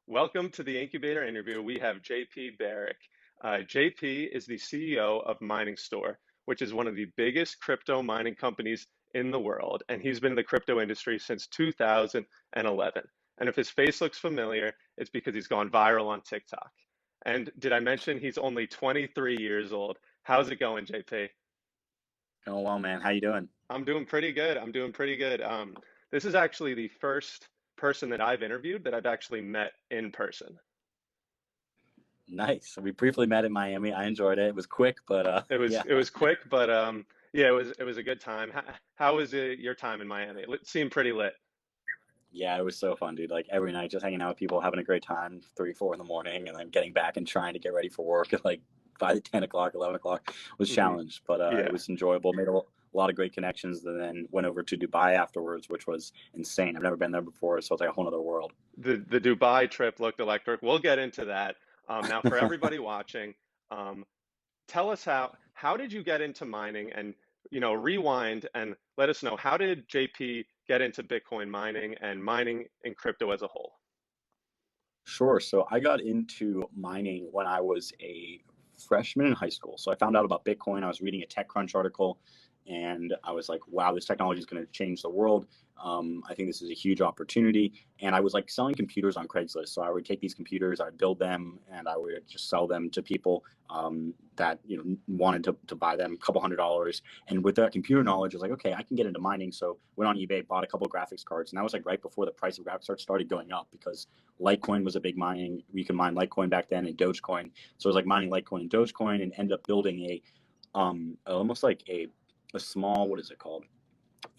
Welcome to the Incubator interview. We have JP Baric. JP is the CEO of MiningStore, which is one of the biggest crypto mining companies in the world. And he's been in the crypto industry since 2011. And if his face looks familiar, it's because he's gone viral on TikTok. And did I mention he's only 23 years old? How's it going, JP? Oh well, man. How you doing? I'm doing pretty good. I'm doing pretty good. This is actually the first person that I've interviewed that I've actually met in person. Nice. We briefly met in Miami. I enjoyed it. It was quick, but It was yeah. it was quick, but yeah, it was a good time. How was your time in Miami? It seemed pretty lit. Yeah, it was so fun, dude. Like every night just hanging out with people, having a great time, 3, 4 in the morning, and then getting back and trying to get ready for work at like 5, 10 o'clock, 11 o'clock was Hmm. challenged, but it Yeah, was enjoyable. Made a lot of great connections, and then went over to Dubai afterwards, which was insane. I've never been there before, so it's like a whole other world. the Dubai trip looked electric. We'll get into that. Now, for everybody watching, um, tell us how did you get into mining, and rewind and let us know, how did JP get into Bitcoin mining and mining in crypto as a whole? Sure. So I got into mining when I was a freshman in high school. So I found out about Bitcoin. I was reading a TechCrunch article and I was like, wow, this technology is going to change the world. I think this is a huge opportunity. And I was like selling computers on Craigslist. So I would take these computers, I'd build them, and I would just sell them to people that wanted to buy them, a couple $100. And with that computer knowledge, I was like, okay, I can get into mining. So went on eBay, bought a couple of graphics cards, and that was like right before the price of graphics cards started going up because Litecoin was a big mining. You could mine Litecoin back then and Dogecoin. So it was like mining Litecoin and Dogecoin, and ended up building a almost like a small, what is it called?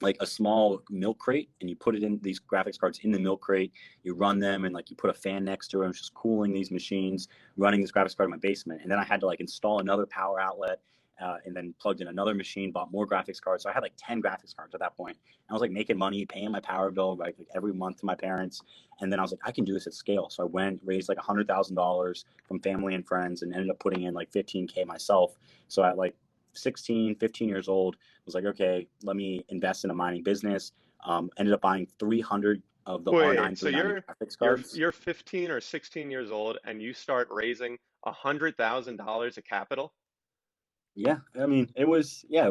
Like a small milk crate, and you put it in these graphics cards in the milk crate. You run them, and like you put a fan next to it. It's just cooling these machines, running this graphics card in my basement. And then I had to like install another power outlet, and then plugged in another machine, bought more graphics cards. So I had like 10 graphics cards at that point. And I was like making money, paying my power bill like every month to my parents. And then I was like, I can do this at scale. So I went, raised like $100,000 from family and friends, and ended up putting in like 15K myself. So at like 16, 15 years old, was like, okay, let me invest in a mining business. Ended up buying 300 of the Wait, R9 so 390 you're graphics you're cards. you're 15 or 16 years old and you start raising $100,000 of capital? Yeah, I mean, it was a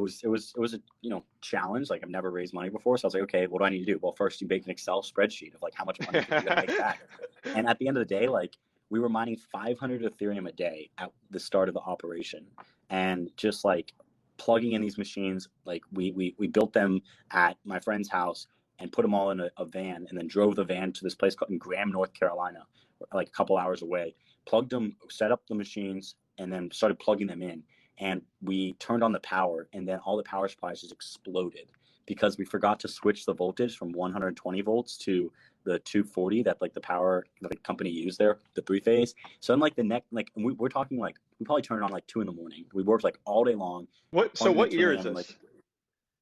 challenge. Like I've never raised money before, so I was like, okay, what do I need to do? Well, first you make an Excel spreadsheet of like how much money you're gonna make back. And at the end of the day, like we were mining 500 Ethereum a day at the start of the operation, and just like plugging in these machines, like we built them at my friend's house and put them all in a van, and then drove the van to this place called in Graham, North Carolina, like a couple hours away. Plugged them, set up the machines, and then started plugging them in, and we turned on the power, and then all the power supplies just exploded because we forgot to switch the voltage from 120 volts to the 240 that like the power that the company used there, the three phase. So in like the next, like we're talking like we probably turned it on like 2 in the morning. We worked like all day long, So plugged in what at 2 year is a.m. Like this?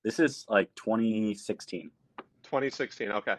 this is like 2016. 2016. Okay.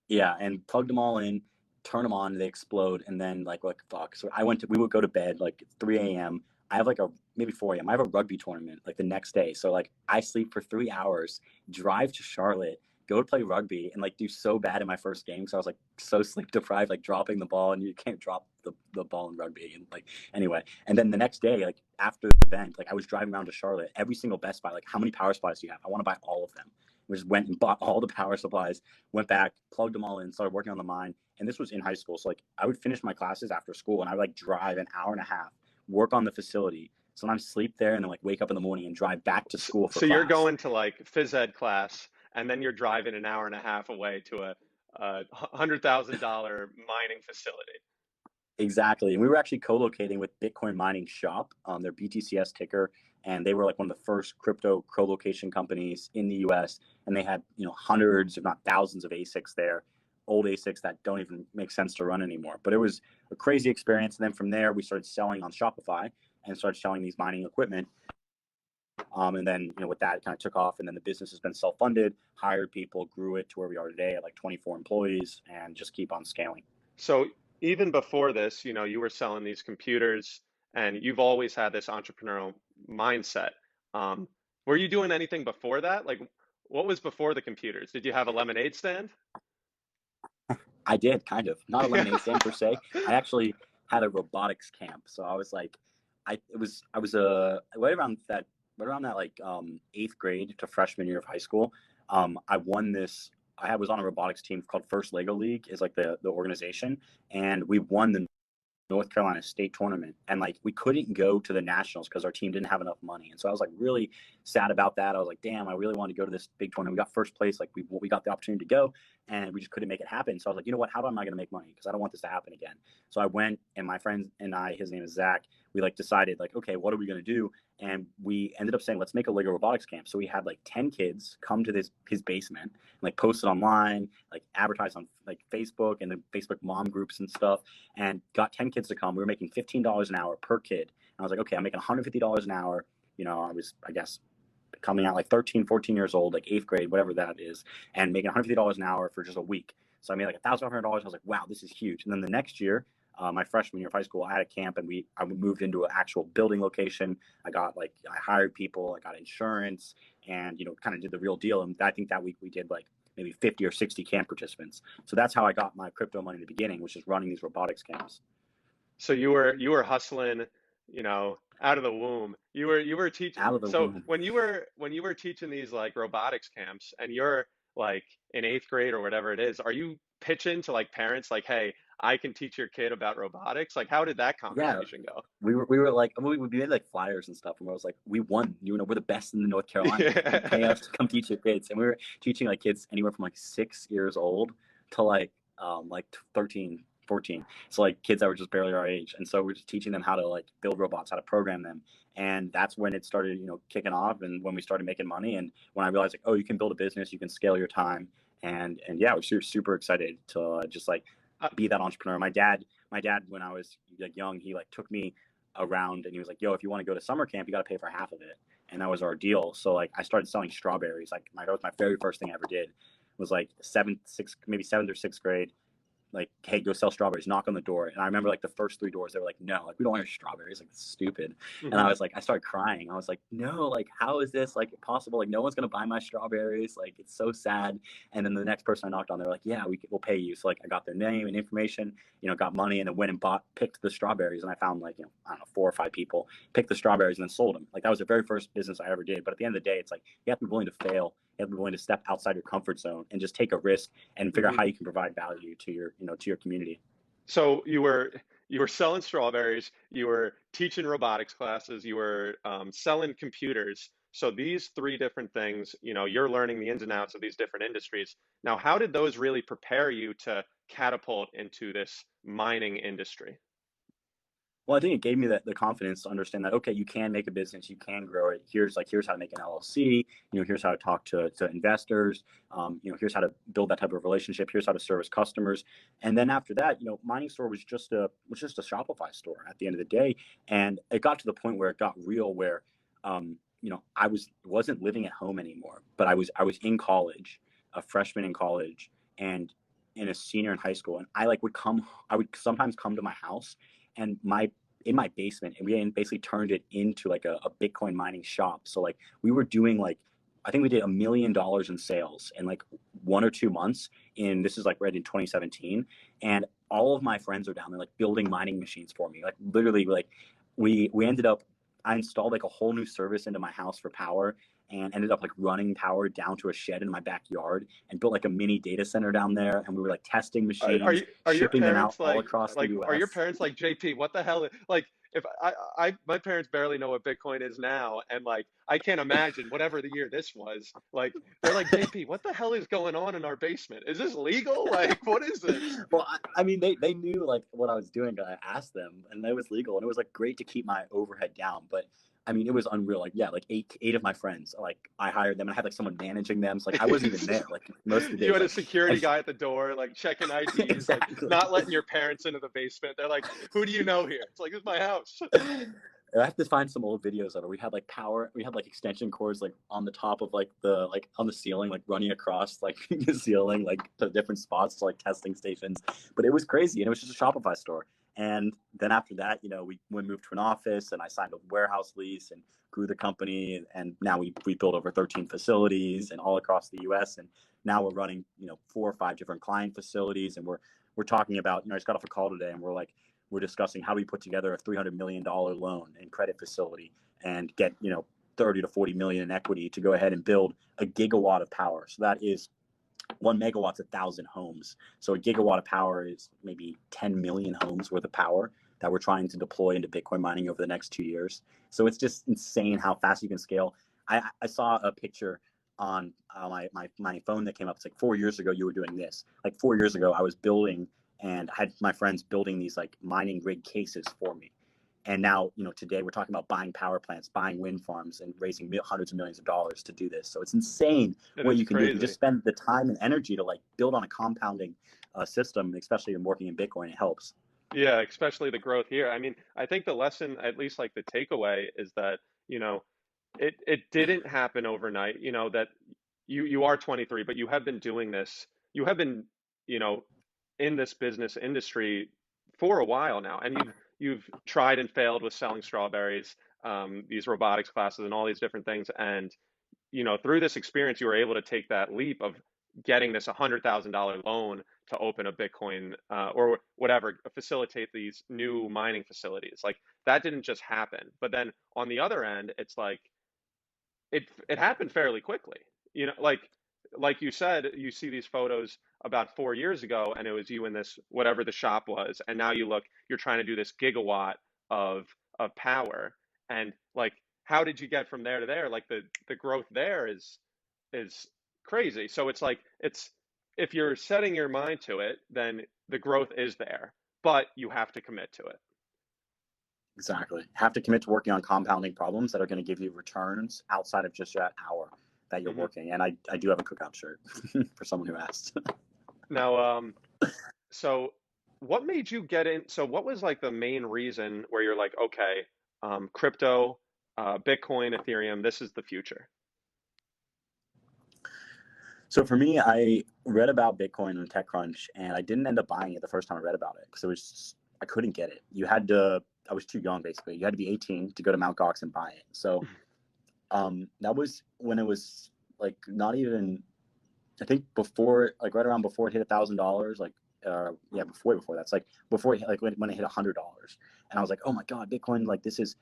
Yeah, and plugged them all in, turn them on, they explode, and then like fuck. So we would go to bed like 3 a.m. I have like a maybe 4 a.m. I have a rugby tournament like the next day. So like I sleep for 3 hours, drive to Charlotte, go to play rugby, and like do so bad in my first game. So I was like so sleep deprived, like dropping the ball, and you can't drop the ball in rugby. And like anyway, and then the next day, like after the event, like I was driving around to Charlotte, every single Best Buy, like how many power supplies do you have? I want to buy all of them. We just went and bought all the power supplies, went back, plugged them all in, started working on the mine. And this was in high school. So like I would finish my classes after school, and I would like drive an hour and a half, work on the facility, sometimes sleep there, and then like wake up in the morning and drive back to So, school for so you're class. going to like phys ed class, and then you're driving an hour and a half away to a $100,000 mining facility. Exactly. And we were actually co-locating with Bitcoin Mining Shop, their BTCS ticker, and they were like one of the first crypto co-location companies in the US. And they had, hundreds, if not thousands of ASICs there, old ASICs that don't even make sense to run anymore. But it was a crazy experience. And then from there, we started selling on Shopify and started selling these mining equipment. And then, with that, it kind of took off. And then the business has been self-funded, hired people, grew it to where we are today at like 24 employees, and just keep on scaling. So even before this, you were selling these computers, and you've always had this entrepreneurial mindset. Um, were you doing anything before that? Like, what was before the computers? Did you have a lemonade stand? I did kind of, not a lemonade stand per se. I actually had a robotics camp. So I was like, I was right around that like eighth grade to freshman year of high school. I won this. Was on a robotics team called First Lego League, is like the organization, and we won the North Carolina state tournament, and like we couldn't go to the nationals because our team didn't have enough money. And so I was like really sad about that. I was like, damn, I really wanted to go to this big tournament. We got first place, like we got the opportunity to go, and we just couldn't make it happen. So I was like, you know what, how am I going to make money, because I don't want this to happen again. So I went, and my friend and I, his name is Zach, we like decided like, okay, what are we going to do? And we ended up saying, let's make a Lego robotics camp. So we had like 10 kids come to his basement and like post it online, like advertise on like Facebook and the Facebook mom groups and stuff, and got 10 kids to come. We were making $15 an hour per kid. And I was like, okay, I'm making $150 an hour. You know, I was, I guess, coming out like 13, 14 years old, like eighth grade, whatever that is, and making $150 an hour for just a week. So I made like $1,500. I was like, wow, this is huge. And then the next year, my freshman year of high school, I had a camp, and I moved into an actual building location. I hired people, I got insurance, and, you know, kind of did the real deal. And I think that week we did like maybe 50 or 60 camp participants. So that's how I got my crypto money in the beginning, which is running these robotics camps. So you were hustling, you know, out of the womb. You were teaching. Out of the So womb. when you were teaching these like robotics camps, and you're like in eighth grade or whatever it is, are you pitching to like parents like, hey, I can teach your kid about robotics? Like, how did that Yeah, conversation go? we were like, we made like flyers and stuff, and I was like, we won, you know, we're the best in the North Carolina, you pay Yeah. us to come teach your kids. And we were teaching like kids anywhere from like 6 years old to like 13, 14. So like kids that were just barely our age. And so we're just teaching them how to like build robots, how to program them. And that's when it started, you know, kicking off, and when we started making money, and when I realized like, oh, you can build a business, you can scale your time. And yeah, we're super excited to just like Uh, be that entrepreneur. My dad, when I was like young, he like took me around, and he was like, yo, if you want to go to summer camp, you got to pay for half of it. And that was our deal. So like I started selling strawberries. Like that was my very first thing I ever did. It was like maybe seventh or sixth grade, like, hey, go sell strawberries, knock on the door. And I remember like the first three doors, they were like, no, like we don't want your strawberries, like it's stupid. And I mhm. was like, I started crying. I was like, no, like how is this like possible? Like no one's gonna buy my strawberries. Like it's so sad. And then the next person I knocked on, they were like, yeah, we'll pay you. So like I got their name and information, you know, got money, and then went and picked the strawberries. And I found like, you know, I don't know, 4 or 5 people, picked the strawberries and then sold them. Like that was the very first business I ever did. But at the end of the day, it's like you have to be willing to fail. You have to be willing to step outside your comfort zone and just take a risk and figure out Mhm. how you can provide value to your, you know, to your community. So you were selling strawberries, you were teaching robotics classes, you were selling computers. So these three different things, you know, you're learning the ins and outs of these different industries. Now, how did those really prepare you to catapult into this mining industry? Well, I think it gave me the confidence to understand that, okay, you can make a business, you can grow it. Here's how to make an LLC. You know, here's how to talk to investors. You know, here's how to build that type of relationship. Here's how to service customers. And then after that, you know, MiningStore was just a Shopify store at the end of the day. And it got to the point where it got real, where you know, wasn't living at home anymore, but I was in college, a freshman in college, and a senior in high school. And I would sometimes come to my house, and in my basement, and we basically turned it into like a Bitcoin mining shop. So like we were doing like, I think we did $1 million in sales in like 1 or 2 months. This is like right in 2017, and all of my friends are down there like building mining machines for me. Like literally, like we ended up. I installed like a whole new service into my house for power, and ended up like running power down to a shed in my backyard, and built like a mini data center down there. And we were like testing Are machines, are your shipping them out parents all across the are your US. parents like JP? What the hell? Like if my parents barely know what Bitcoin is now, and like I can't imagine whatever the year this was. Like they're like JP, what the hell is going on in our basement? Is this legal? Like what is this? Well, I mean, they knew like what I was doing. I asked them, and it was legal, and it was like great to keep my overhead down. But I mean, it was unreal. Like, yeah, like eight of my friends, like I hired them, and I had like someone managing them. So like I wasn't even there. Like most of the You days, had a like security I, guy at the door, like checking IDs, like exactly. not letting your parents into the basement. They're like, "Who do you know here?" It's like, "This is my house." I have to find some old videos of it. We had like power. We had like extension cords like on the top of like on the ceiling, like running across like the ceiling, like to different spots, like testing stations. But it was crazy, and it was just a Shopify store. And then after that, we moved to an office, and I signed a warehouse lease and grew the company. And now we built over 13 facilities and all across the US. And now we're running, 4 or 5 different client facilities. And we're talking about, I just got off a call today, and we're discussing how we put together a $300 million loan and credit facility and get, 30 to 40 million in equity to go ahead and build a gigawatt of power. So that is 1 megawatt's 1,000 homes. So a gigawatt of power is maybe 10 million homes worth of power that we're trying to deploy into Bitcoin mining over the next 2 years. So it's just insane how fast you can scale. I saw a picture on my phone that came up. It's like 4 years ago you were doing this. Like 4 years ago I was building and had my friends building these like mining rig cases for me. And now, today we're talking about buying power plants, buying wind farms, and raising hundreds of millions of dollars to do this. So it's insane what you can do if you just spend the time and energy to like build on a compounding system, especially in working in Bitcoin. It helps. Yeah, especially the growth here. I mean, I think the lesson, at least like the takeaway, is that, it didn't happen overnight, that you are 23, but you have been doing this. You have been, you know, in this business industry for a while now, and you've tried and failed with selling strawberries, these robotics classes, and all these different things. And through this experience, you were able to take that leap of getting this $100,000 loan to open a Bitcoin or whatever, facilitate these new mining facilities. Like that didn't just happen. But then on the other end, it's like it happened fairly quickly. Like you said, you see these photos about 4 years ago, and it was you in this whatever the shop was, and now you're trying to do this gigawatt of power, and like how did you get from there to there? Like the growth there is crazy. So it's like it's if you're setting your mind to it, then the growth is there, but you have to commit to it. Exactly. Have to commit to working on compounding problems that are going to give you returns outside of just that hour that you're working. And I do have a cookout shirt for someone who asked. Now, so what made you get in? So what was like the main reason where you're like, okay, crypto, Bitcoin, Ethereum, this is the future? So for me, I read about Bitcoin on TechCrunch, and I didn't end up buying it the first time I read about it because I couldn't get it. I was too young, basically. You had to be 18 to go to Mt. Gox and buy it. So that was when it was like not even, I think before, like right around before it hit $1,000, like before that's like before it, like when it hit $100, and I was like, oh my God, Bitcoin, like this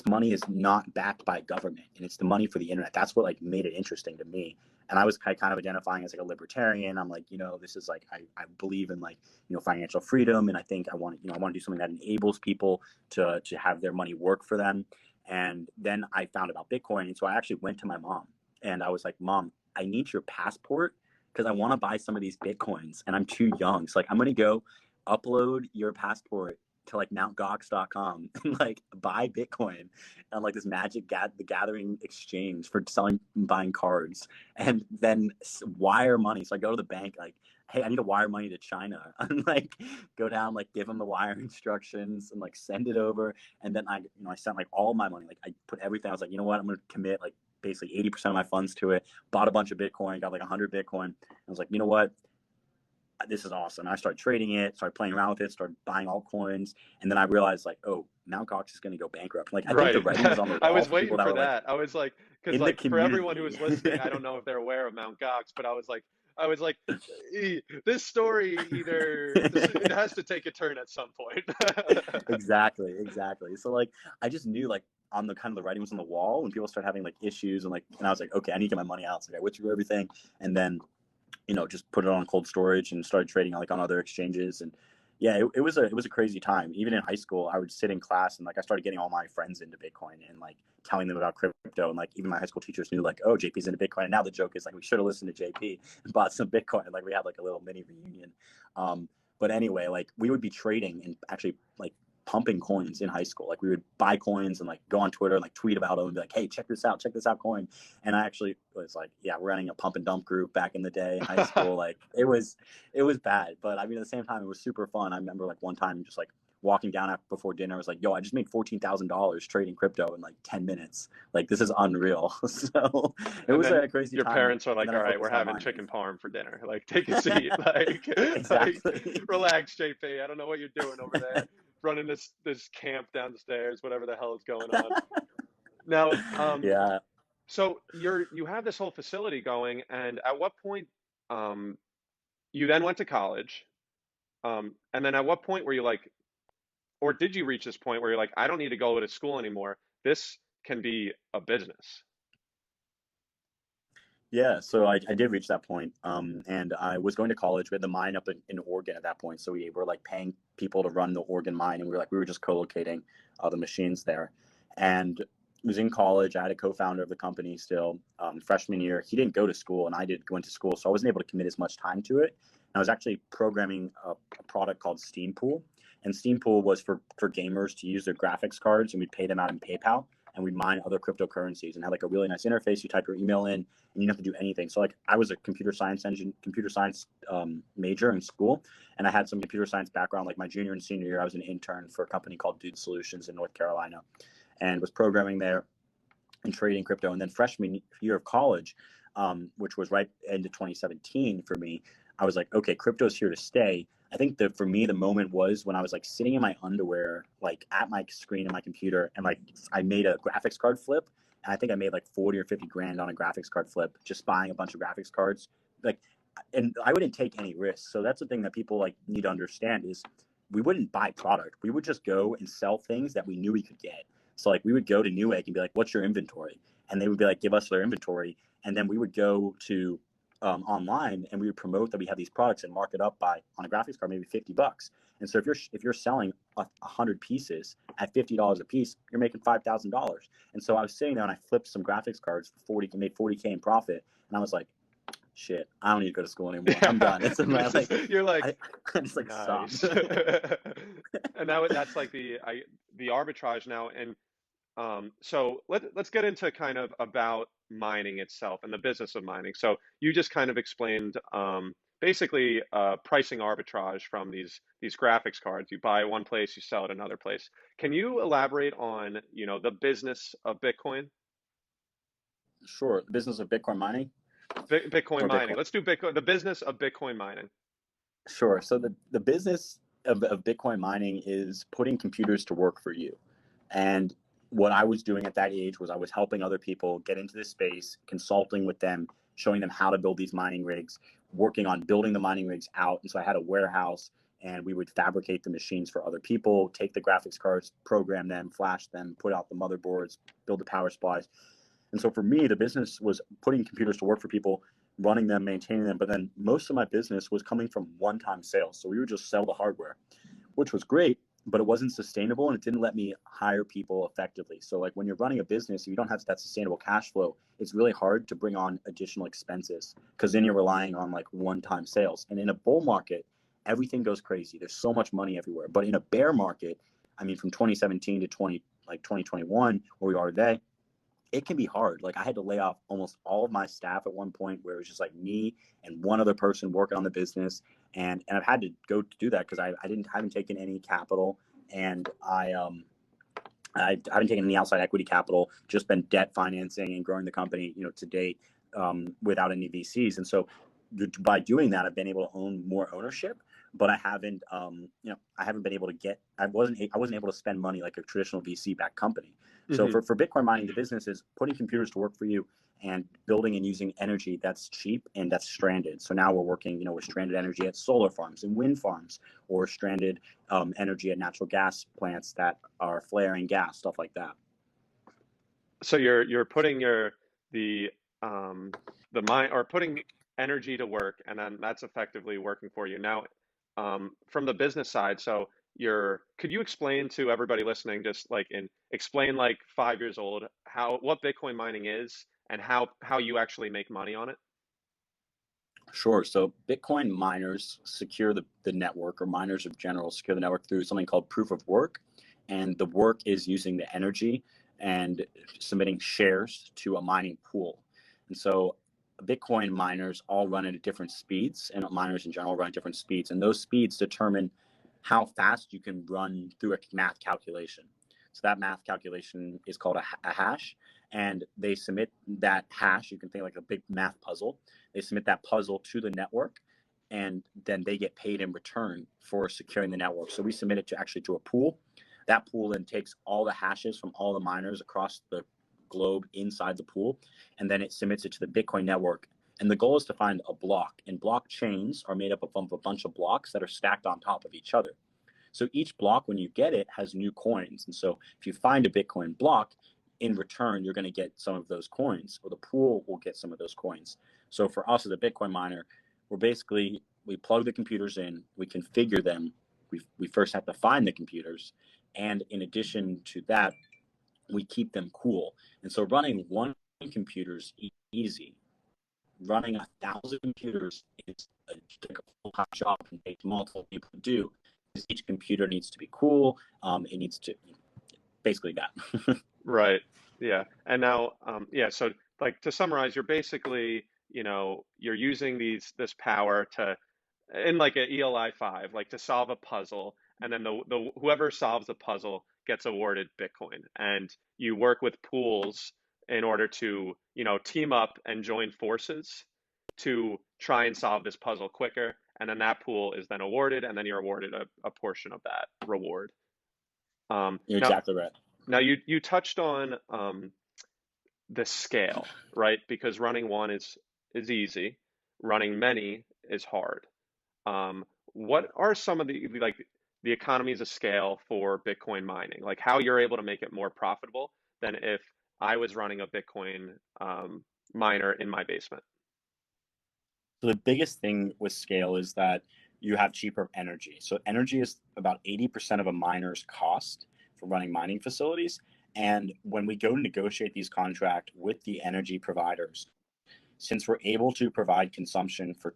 money is not backed by government, and it's the money for the internet. That's what like made it interesting to me. And I was kind of identifying as like a libertarian. I'm like, this is like I believe in like financial freedom, and I think I want to do something that enables people to have their money work for them. And then I found about Bitcoin, and so I actually went to my mom, and I was like, Mom, I need your passport because I want to buy some of these Bitcoins, and I'm too young. So like I'm gonna go upload your passport to like mountgox.com and like buy Bitcoin on like this the gathering exchange for selling and buying cards, and then wire money. So I go to the bank like, hey, I need to wire money to China, and like go down, like give them the wire instructions and like send it over. And then I sent like all my money, like I put everything. I was like, you know what, I'm gonna commit like basically 80% of my funds to it, bought a bunch of Bitcoin, got like 100 Bitcoin. I was like, you know what, this is awesome. And I started trading it, started playing around with it, started buying altcoins. And then I realized like, oh, Mt. Gox is going to go bankrupt. Like, I think the Right. writing was on the I wall was for people waiting that for were like that. I was like, because in the like for everyone who community. is listening, I don't know if they're aware of Mount Gox, but I was like, This story it has to take a turn at some point." Exactly. So like, I just knew like on the kind of the writing was on the wall when people started having like issues, and I was like, okay, I need to get my money out. So I withdrew everything, and then just put it on cold storage and started trading like on other exchanges. And yeah, it was a crazy time. Even in high school, I would sit in class and like I started getting all my friends into Bitcoin and like telling them about crypto. And like even my high school teachers knew like, oh, JP's into Bitcoin. And now the joke is like we should have listened to JP and bought some Bitcoin. And like we had like a little mini reunion. But anyway, like we would be trading and actually like pumping coins in high school. Like we would buy coins and like go on Twitter and like tweet about them and be like, hey, check this out coin. And I actually was like, yeah, running a pump and dump group back in the day in high school. Like it was bad, but I mean at the same time it was super fun. I remember like one time just like walking down before dinner, I was like, yo, I just made $14,000 trading crypto in like 10 minutes. Like this is unreal. So it And was then a crazy your time. parents are And like, then "All I right, we're focused on having mining. chicken parm for dinner. Like, take a seat. Like, Exactly. relax, JP. I don't know what you're doing over there." running this camp downstairs, whatever the hell is going on. Now, Yeah. so you have this whole facility going, and at what point um, you then went to college, and then at what point were you like, or did you reach this point where you're like, I don't need to go to school anymore. This can be a business. Yeah, so I did reach that point, and I was going to college. We had the mine up in Oregon at that point, so we were like paying people to run the Oregon mine, and we were just co-locating the machines there. And I was in college. I had a co-founder of the company still. Freshman year, he didn't go to school, and I did go into school, so I wasn't able to commit as much time to it. And I was actually programming a product called Steampool, and Steampool was for gamers to use their graphics cards, and we'd pay them out in PayPal, and we'd mine other cryptocurrencies, and had like a really nice interface. You type your email in, and you don't have to do anything. So like I was a computer science major in school, and I had some computer science background. Like my junior and senior year, I was an intern for a company called Dude Solutions in North Carolina, and was programming there and trading crypto. And then freshman year of college, which was right into 2017 for me, I was like, okay, crypto's here to stay. I think that for me, the moment was when I was like sitting in my underwear, like at my screen on my computer, and like I made a graphics card flip. And I think I made like 40 or 50 grand on a graphics card flip, just buying a bunch of graphics cards. Like, and I wouldn't take any risks. So that's the thing that people like need to understand is we wouldn't buy product. We would just go and sell things that we knew we could get. So like we would go to Newegg and be like, what's your inventory? And they would be like, give us their inventory. And then we would go to online, and we would promote that we have these products and mark it up by on a graphics card maybe $50. And so if you're selling 100 pieces at $50 a piece, you're making $5,000. And so I was sitting there and I flipped some graphics cards for 40, made 40K in profit, and I was like, shit, I don't need to go to school anymore. I'm done. It's like You're like, I just like stopped. nice. And that's like the arbitrage now. And so let's get into kind of about mining itself and the business of mining. So you just kind of explained basically pricing arbitrage from these graphics cards. You buy it one place, you sell it another place. Can you elaborate on, the business of Bitcoin? Sure. The business of Bitcoin mining Bitcoin or mining. Bitcoin. Let's do Bitcoin, the business of Bitcoin mining. Sure. So the business of Bitcoin mining is putting computers to work for you. And what I was doing at that age was I was helping other people get into this space, consulting with them, showing them how to build these mining rigs, working on building the mining rigs out. And so I had a warehouse, and we would fabricate the machines for other people, take the graphics cards, program them, flash them, put out the motherboards, build the power supplies. And so for me, the business was putting computers to work for people, running them, maintaining them. But then most of my business was coming from one-time sales. So we would just sell the hardware, which was great, but it wasn't sustainable, and it didn't let me hire people effectively. So like when you're running a business, if you don't have that sustainable cash flow, it's really hard to bring on additional expenses because then you're relying on like one-time sales. And in a bull market, everything goes crazy. There's so much money everywhere. But in a bear market, I mean, from 2017 to 2021, where we are today, it can be hard. Like I had to lay off almost all of my staff at one point where it was just like me and one other person working on the business. And I've had to go to do that because I haven't taken any capital, and I haven't taken any outside equity capital, just been debt financing and growing the company, to date, without any VCs. And so by doing that, I've been able to own more ownership, but I haven't, I haven't been able to I wasn't able to spend money like a traditional VC backed company. So Hmm. for Bitcoin mining, the business is putting computers to work for you and building and using energy that's cheap and that's stranded. So now we're working, with stranded energy at solar farms and wind farms, or stranded energy at natural gas plants that are flaring gas, stuff like that. So you're putting the mine, or putting energy to work, and then that's effectively working for you. Now, from the business side, so could you explain to everybody listening, just like explain like 5 years old, what Bitcoin mining is and how you actually make money on it? Sure. So Bitcoin miners secure the network, or miners in general secure the network through something called proof of work. And the work is using the energy and submitting shares to a mining pool. And so Bitcoin miners all run at different speeds, and miners in general run at different speeds. And those speeds determine how fast you can run through a math calculation. So that math calculation is called a hash. And they submit that hash. You can think like a big math puzzle. They submit that puzzle to the network, and then they get paid in return for securing the network. So we submit it to a pool. That pool then takes all the hashes from all the miners across the globe inside the pool, and then it submits it to the Bitcoin network. And the goal is to find a block. And blockchains are made up of a bunch of blocks that are stacked on top of each other. So each block, when you get it, has new coins. And so if you find a Bitcoin block, in return, you're going to get some of those coins, or the pool will get some of those coins. So for us as a Bitcoin miner, we plug the computers in, we configure them. We first have to find the computers. And in addition to that, we keep them cool. And so running one computer is easy. Running 1,000 computers is a full-time job and takes multiple people to do. Because each computer needs to be cool. It needs to basically that. Right. Yeah. And now, yeah, so like to summarize, you're basically, you're using this power to, in like a ELI 5, like to solve a puzzle, and then the whoever solves the puzzle gets awarded Bitcoin. And you work with pools in order to, team up and join forces to try and solve this puzzle quicker. And then that pool is then awarded, and then you're awarded a portion of that reward. You're Now, exactly right. now you touched on the scale, right? Because running one is easy, running many is hard. What are some of the economies of scale for Bitcoin mining? Like how you're able to make it more profitable than if I was running a Bitcoin miner in my basement? So the biggest thing with scale is that you have cheaper energy. So energy is about 80% of a miner's cost for running mining facilities. And when we go to negotiate these contracts with the energy providers, since we're able to provide consumption for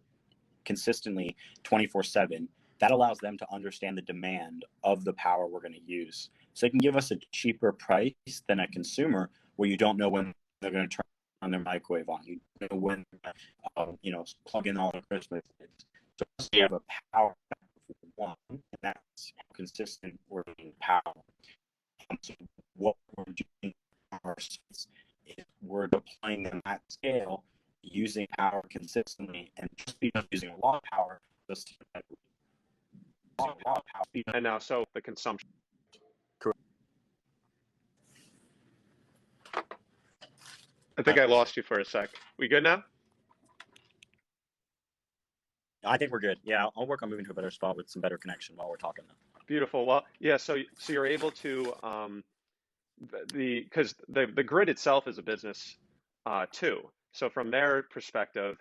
consistently 24/7, that allows them to understand the demand of the power we're going to use. So they can give us a cheaper price than a consumer where you don't know when they're going to turn on their microwave on. You don't know when plug in all the Christmas lights. So we have a power for one, and that's how consistent we're being power. So what we're doing on our sites is we're deploying them at scale, using power consistently, and just because using a lot of power, just a lot of power. And now, so the consumption. Correct. I think I lost you for a sec. We good now? I think we're good. Yeah, I'll work on moving to a better spot with some better connection while we're talking now. Beautiful. Well, yeah. So you're able to because the grid itself is a business too. So from their perspective,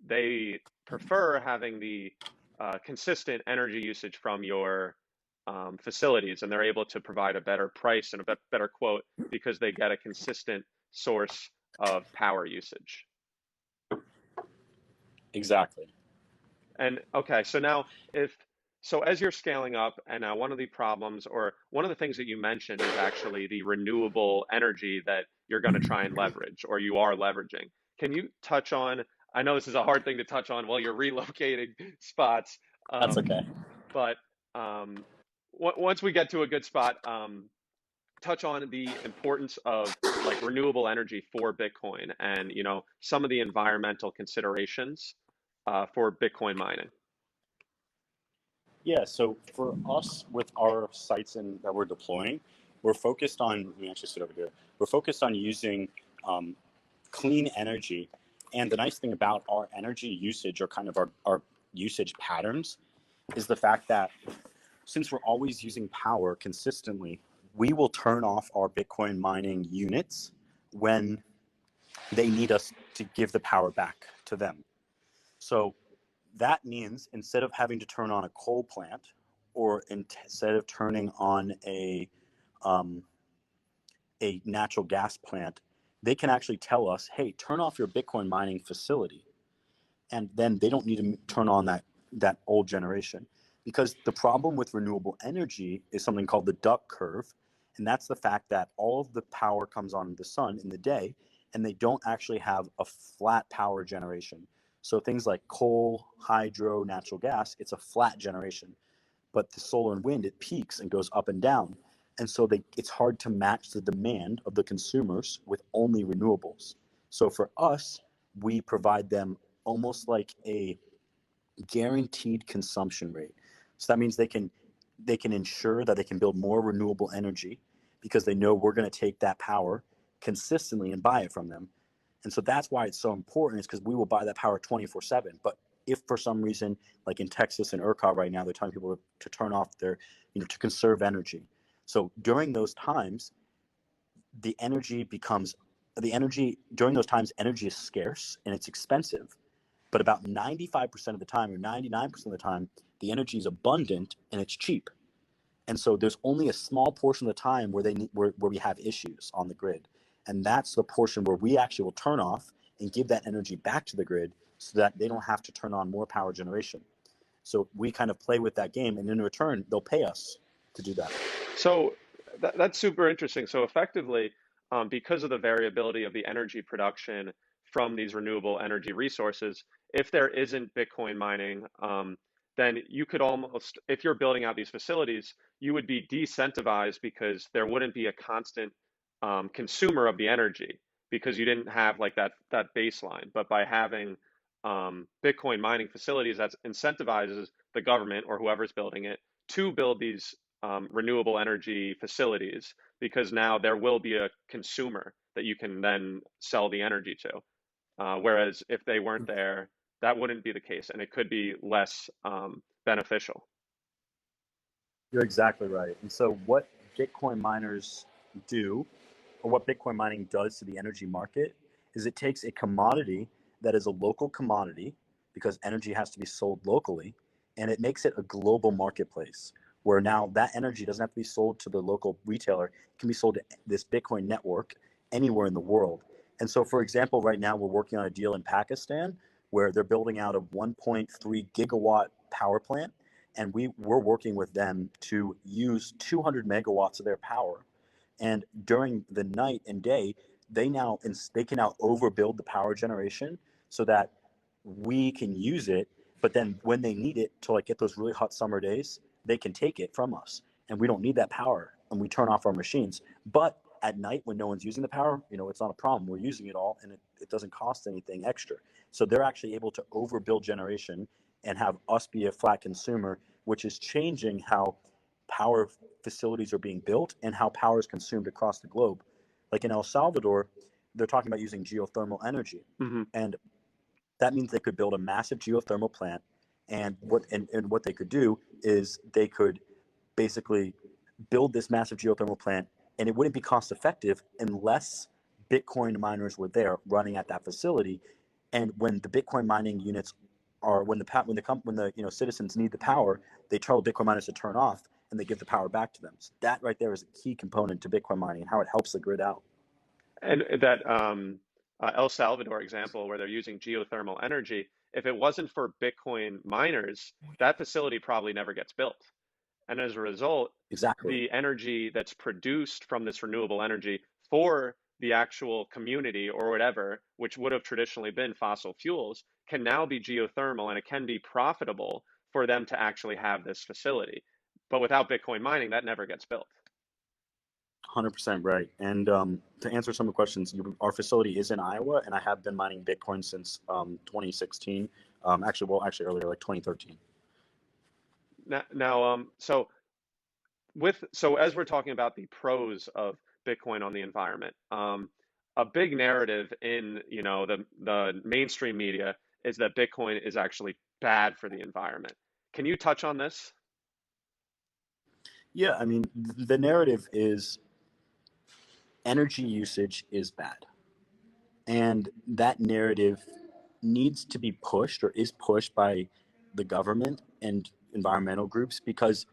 they prefer having the consistent energy usage from your facilities, and they're able to provide a better price and a better quote because they get a consistent source of power usage. Exactly. And okay, so now as you're scaling up, and now one of the problems or one of the things that you mentioned is actually the renewable energy that you're going to try and leverage or you are leveraging. Can you touch on, I know this is a hard thing to touch on while you're relocating spots, That's okay. but once we get to a good spot, touch on the importance of like renewable energy for Bitcoin and some of the environmental considerations for Bitcoin mining. Yeah, so for us with our sites that we're deploying, we're focused on, let me actually sit over here. We're focused on using clean energy. And the nice thing about our energy usage or kind of our usage patterns is the fact that since we're always using power consistently, we will turn off our Bitcoin mining units when they need us to give the power back to them. So that means instead of having to turn on a coal plant or instead of turning on a natural gas plant, they can actually tell us, hey, turn off your Bitcoin mining facility. And then they don't need to turn on that old generation. Because the problem with renewable energy is something called the duck curve. And that's the fact that all of the power comes on the sun in the day, and they don't actually have a flat power generation. So things like coal, hydro, natural gas, it's a flat generation. But the solar and wind, it peaks and goes up and down. And so it's hard to match the demand of the consumers with only renewables. So for us, we provide them almost like a guaranteed consumption rate. So that means they can ensure that they can build more renewable energy because they know we're going to take that power consistently and buy it from them. And so that's why it's so important, is because we will buy that power 24/7. But if for some reason, like in Texas and ERCOT right now, they're telling people to turn off their, to conserve energy. So during those times, during those times, energy is scarce and it's expensive. But about 95% of the time, or 99% of the time, the energy is abundant and it's cheap. And so there's only a small portion of the time where we have issues on the grid. And that's the portion where we actually will turn off and give that energy back to the grid so that they don't have to turn on more power generation. So we kind of play with that game, and in return, they'll pay us to do that. So that's super interesting. So effectively, because of the variability of the energy production from these renewable energy resources, if there isn't Bitcoin mining, then you could almost, if you're building out these facilities, you would be decentivized because there wouldn't be a constant consumer of the energy because you didn't have like that baseline. But by having Bitcoin mining facilities, that incentivizes the government or whoever's building it to build these renewable energy facilities because now there will be a consumer that you can then sell the energy to. Whereas if they weren't there, that wouldn't be the case, and it could be less beneficial. You're exactly right. And so what Bitcoin miners do, or what Bitcoin mining does to the energy market, is it takes a commodity that is a local commodity, because energy has to be sold locally, and it makes it a global marketplace where now that energy doesn't have to be sold to the local retailer. It can be sold to this Bitcoin network anywhere in the world. And so, for example, right now we're working on a deal in Pakistan where they're building out a 1.3 gigawatt power plant, and we're working with them to use 200 megawatts of their power. And during the night and day, they can now overbuild the power generation so that we can use it. But then when they need it to like get those really hot summer days, they can take it from us, and we don't need that power, and we turn off our machines. But at night when no one's using the power, it's not a problem. We're using it all, and it doesn't cost anything extra. So they're actually able to overbuild generation and have us be a flat consumer, which is changing how power facilities are being built and how power is consumed across the globe. Like in El Salvador, they're talking about using geothermal energy. Hmm. And that means they could build a massive geothermal plant. And what they could do is they could basically build this massive geothermal plant, and it wouldn't be cost effective unless Bitcoin miners were there running at that facility. And when the Bitcoin mining units are when the citizens need the power, they tell Bitcoin miners to turn off, and they give the power back to them. So that right there is a key component to Bitcoin mining and how it helps the grid out. And that El Salvador example where they're using geothermal energy, if it wasn't for Bitcoin miners, that facility probably never gets built. And as a result, Exactly. the energy that's produced from this renewable energy for the actual community or whatever, which would have traditionally been fossil fuels, can now be geothermal, and it can be profitable for them to actually have this facility. But without Bitcoin mining, that never gets built. 100% right. And to answer some of the questions, our facility is in Iowa, and I have been mining Bitcoin since 2016. Actually earlier, like 2013. So as we're talking about the pros of Bitcoin on the environment, a big narrative in the mainstream media is that Bitcoin is actually bad for the environment. Can you touch on this? Yeah, I mean, the narrative is energy usage is bad. And that narrative needs to be pushed, or is pushed, by the government and environmental groups, because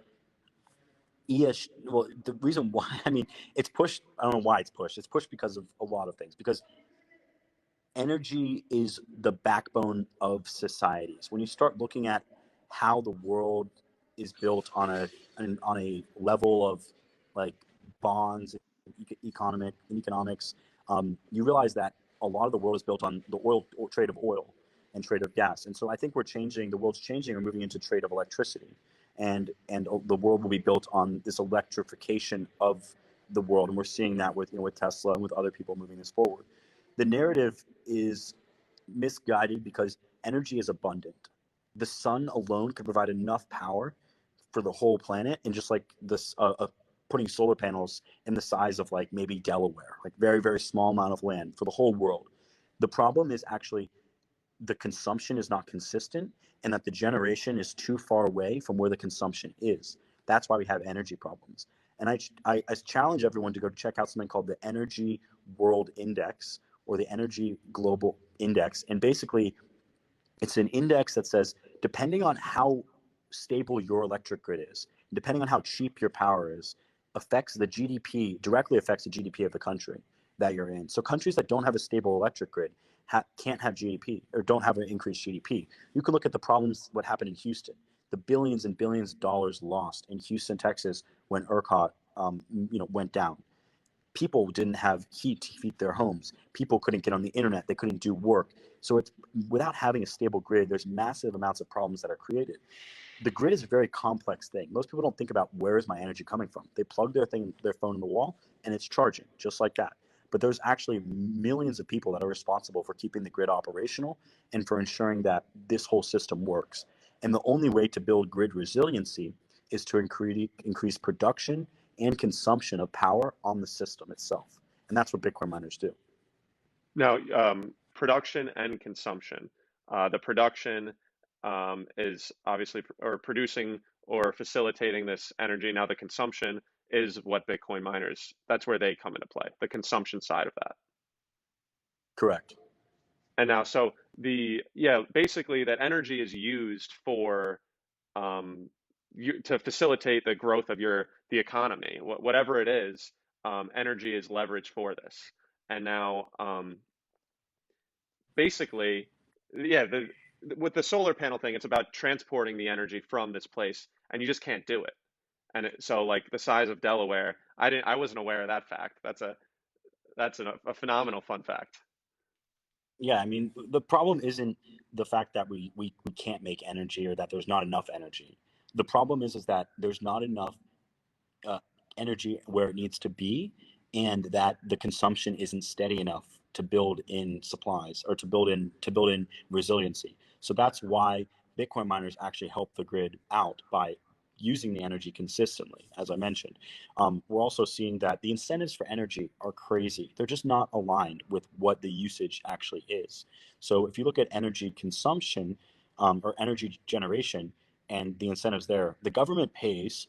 the reason why, I mean, it's pushed, I don't know why it's pushed. It's pushed because of a lot of things. Because energy is the backbone of societies. When you start looking at how the world is built on a level of like bonds, economics, you realize that a lot of the world is built on the trade of oil and trade of gas. And so I think the world's changing. We're moving into trade of electricity, and the world will be built on this electrification of the world. And we're seeing that with Tesla and with other people moving this forward. The narrative is misguided because energy is abundant. the sun alone could provide enough power for the whole planet, and just like this putting solar panels in the size of like maybe Delaware, like very, very small amount of land for the whole world. The problem is actually the consumption is not consistent, and that the generation is too far away from where the consumption is. That's why we have energy problems. And I challenge everyone to go check out something called the Energy World Index, or the Energy Global Index. And basically, it's an index that says, depending on how stable your electric grid is, depending on how cheap your power is, affects the GDP, directly affects the GDP of the country that you're in. So countries that don't have a stable electric grid can't have GDP, or don't have an increased GDP. You can look at the problems, what happened in Houston, the billions and billions of dollars lost in Houston, Texas, when ERCOT went down. People didn't have heat to heat their homes. People couldn't get on the internet. They couldn't do work. So it's, without having a stable grid, there's massive amounts of problems that are created. The grid is a very complex thing. Most people don't think about, where is my energy coming from? They plug their phone in the wall, and it's charging just like that. But there's actually millions of people that are responsible for keeping the grid operational and for ensuring that this whole system works. And the only way to build grid resiliency is to increase production and consumption of power on the system itself. And that's what Bitcoin miners do. Now, production and consumption. The production is obviously or producing or facilitating this energy. Now, the consumption is what Bitcoin miners, that's where they come into play, the consumption side of that. Correct. And now, so yeah, basically that energy is used for to facilitate the growth of the economy, whatever it is. Energy is leveraged for this. And now, basically, yeah, with the solar panel thing, it's about transporting the energy from this place, and you just can't do it. And so, like the size of Delaware, I wasn't aware of that fact. That's a phenomenal fun fact. Yeah, I mean, the problem isn't the fact that we can't make energy, or that there's not enough energy. The problem is that there's not enough uh, energy where it needs to be, and that the consumption isn't steady enough to build in supplies, or to build in resiliency. So that's why Bitcoin miners actually help the grid out by using the energy consistently, as I mentioned. We're also seeing that the incentives for energy are crazy. They're just not aligned with what the usage actually is. So if you look at energy consumption, or energy generation, and the incentives there, the government pays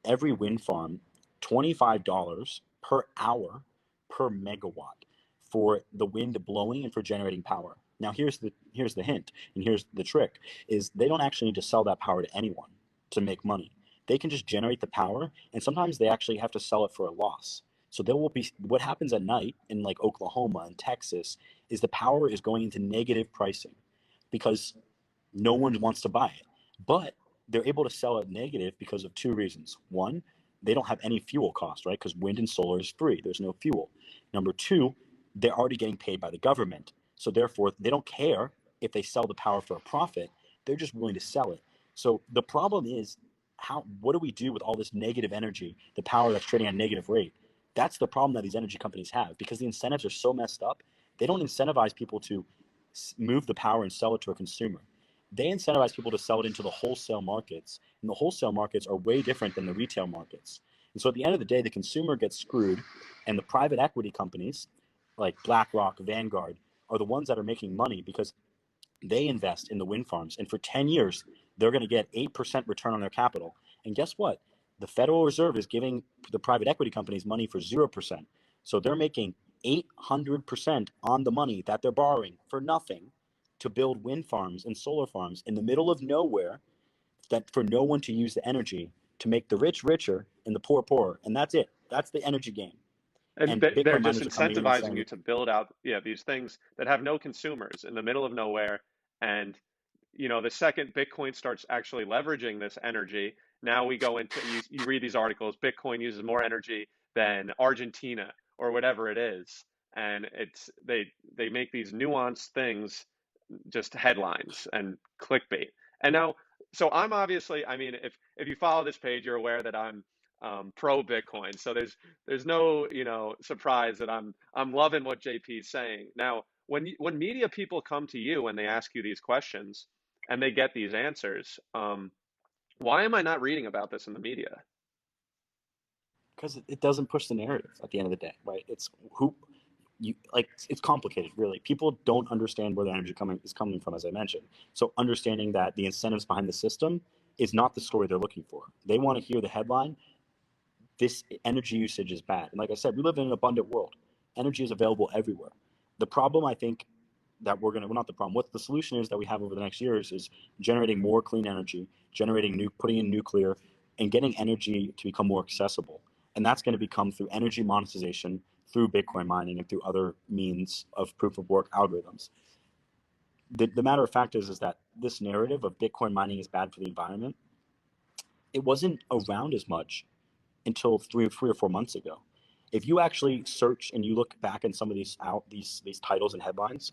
every wind farm $25 per hour per megawatt for the wind blowing and for generating power. Now here's the hint, and here's the trick, is they don't actually need to sell that power to anyone to make money. They can just generate the power, and sometimes they actually have to sell it for a loss. So there will be, what happens at night in like Oklahoma and Texas is the power is going into negative pricing because no one wants to buy it. But they're able to sell it negative because of two reasons. One, they don't have any fuel cost, right? Because wind and solar is free, there's no fuel. Number two, they're already getting paid by the government. So therefore, they don't care if they sell the power for a profit, they're just willing to sell it. So the problem is, what do we do with all this negative energy, the power that's trading at a negative rate? That's the problem that these energy companies have, because the incentives are so messed up. They don't incentivize people to move the power and sell it to a consumer. They incentivize people to sell it into the wholesale markets, and the wholesale markets are way different than the retail markets. And so at the end of the day, the consumer gets screwed, and the private equity companies like BlackRock, Vanguard, are the ones that are making money because they invest in the wind farms, and for 10 years they're going to get 8% return on their capital. And guess what? The Federal Reserve is giving the private equity companies money for 0%. So they're making 800% on the money that they're borrowing for nothing to build wind farms and solar farms in the middle of nowhere, that for no one to use the energy, to make the rich richer and the poor poorer. And that's it. That's the energy game. And And they're Bitcoin just miners are coming in and incentivizing saying, you to build out, yeah, these things that have no consumers in the middle of nowhere. And the second Bitcoin starts actually leveraging this energy, now we go into, you read these articles, Bitcoin uses more energy than Argentina or whatever it is. And they make these nuanced things just headlines and clickbait. And now, so I'm obviously, I mean, if you follow this page, you're aware that I'm pro Bitcoin. So there's no surprise that I'm loving what JP's saying. Now, when media people come to you and they ask you these questions, and they get these answers. Why am I not reading about this in the media? Because it doesn't push the narrative at the end of the day, right? It's who you like. It's complicated, really. People don't understand where the energy is coming from, as I mentioned. So understanding that the incentives behind the system is not the story they're looking for. They want to hear the headline: "This energy usage is bad." And like I said, we live in an abundant world. Energy is available everywhere. The problem, I think, that well, not the problem. What the solution is that we have over the next years is generating more clean energy, putting in nuclear, and getting energy to become more accessible. And that's going to become through energy monetization, through Bitcoin mining, and through other means of proof of work algorithms. The matter of fact is that this narrative of Bitcoin mining is bad for the environment, it wasn't around as much until 3 or 4 months ago. If you actually search and you look back in some of these titles and headlines,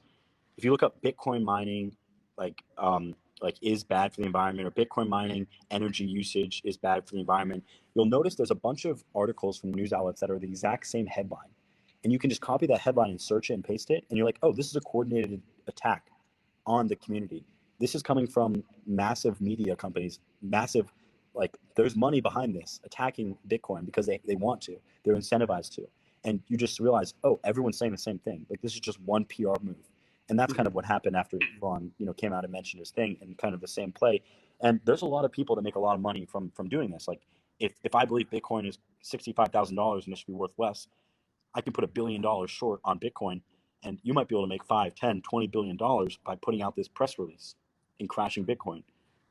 if you look up Bitcoin mining, like is bad for the environment, or Bitcoin mining energy usage is bad for the environment, you'll notice there's a bunch of articles from news outlets that are the exact same headline, and you can just copy that headline and search it and paste it, and you're like, oh, this is a coordinated attack on the community. This is coming from massive media companies, massive, like, there's money behind this attacking Bitcoin because they want to, they're incentivized to. And you just realize, oh, everyone's saying the same thing. Like, this is just one PR move. And that's kind Mhm. of what happened after Elon, came out and mentioned his thing, and kind of the same play. And there's a lot of people that make a lot of money from doing this. Like, if I believe Bitcoin is $65,000 and it should be worth less, I can put $1 billion short on Bitcoin, and you might be able to make 5, 10, $20 billion by putting out this press release and crashing Bitcoin.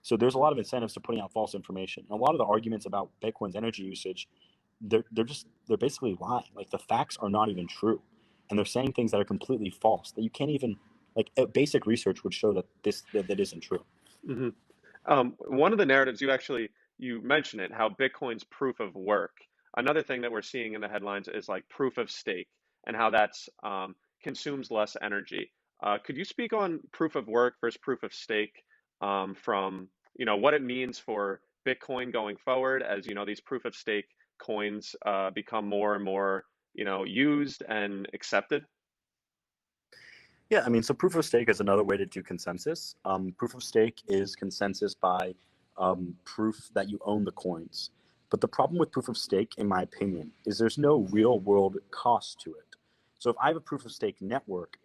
So there's a lot of incentives to putting out false information. And a lot of the arguments about Bitcoin's energy usage, they're basically lying. Like, the facts are not even true, and they're saying things that are completely false that you can't even, like, basic research would show that that isn't true. Mhm. One of the narratives you mentioned it, how Bitcoin's proof of work. Another thing that we're seeing in the headlines is like proof of stake and how that's consumes less energy. Could you speak on proof of work versus proof of stake from what it means for Bitcoin going forward as these proof of stake coins become more and more used and accepted? Yeah, I mean, so proof of stake is another way to do consensus. Proof of stake is consensus by proof that you own the coins. But the problem with proof of stake, in my opinion, is there's no real world cost to it. So if I have a proof of stake network,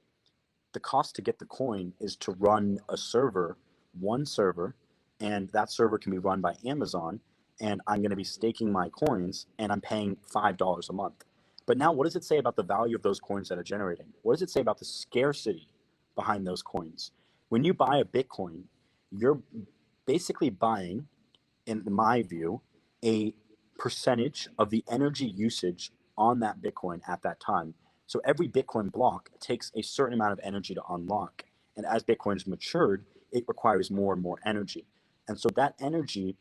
the cost to get the coin is to run a server, one server, and that server can be run by Amazon, and I'm going to be staking my coins, and I'm paying $5 a month. But now, what does it say about the value of those coins that are generating? What does it say about the scarcity behind those coins? When you buy a Bitcoin, you're basically buying, in my view, a percentage of the energy usage on that Bitcoin at that time. So every Bitcoin block takes a certain amount of energy to unlock. And as Bitcoin is matured, it requires more and more energy. And so that energy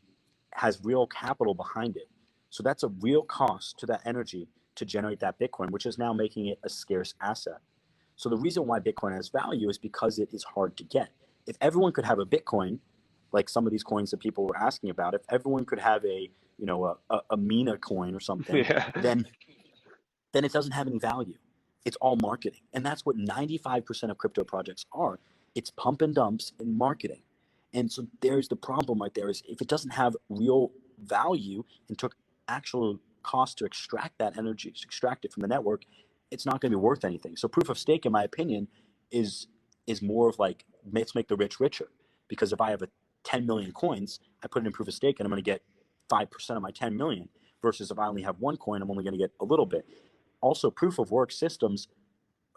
has real capital behind it. So that's a real cost to that energy to generate that Bitcoin, which is now making it a scarce asset. So the reason why Bitcoin has value is because it is hard to get. If everyone could have a Bitcoin, like some of these coins that people were asking about, if everyone could have a Mina coin or something, Yeah. then it doesn't have any value. It's all marketing. And that's what 95% of crypto projects are. It's pump and dumps in marketing. And so there's the problem right there, is if it doesn't have real value and took actual cost to extract that energy, to extract it from the network, it's not going to be worth anything. So proof of stake, in my opinion, is more of like, let's make the rich richer. Because if I have a 10 million coins, I put it in proof of stake and I'm going to get 5% of my 10 million, versus if I only have one coin, I'm only going to get a little bit. Also, proof of work systems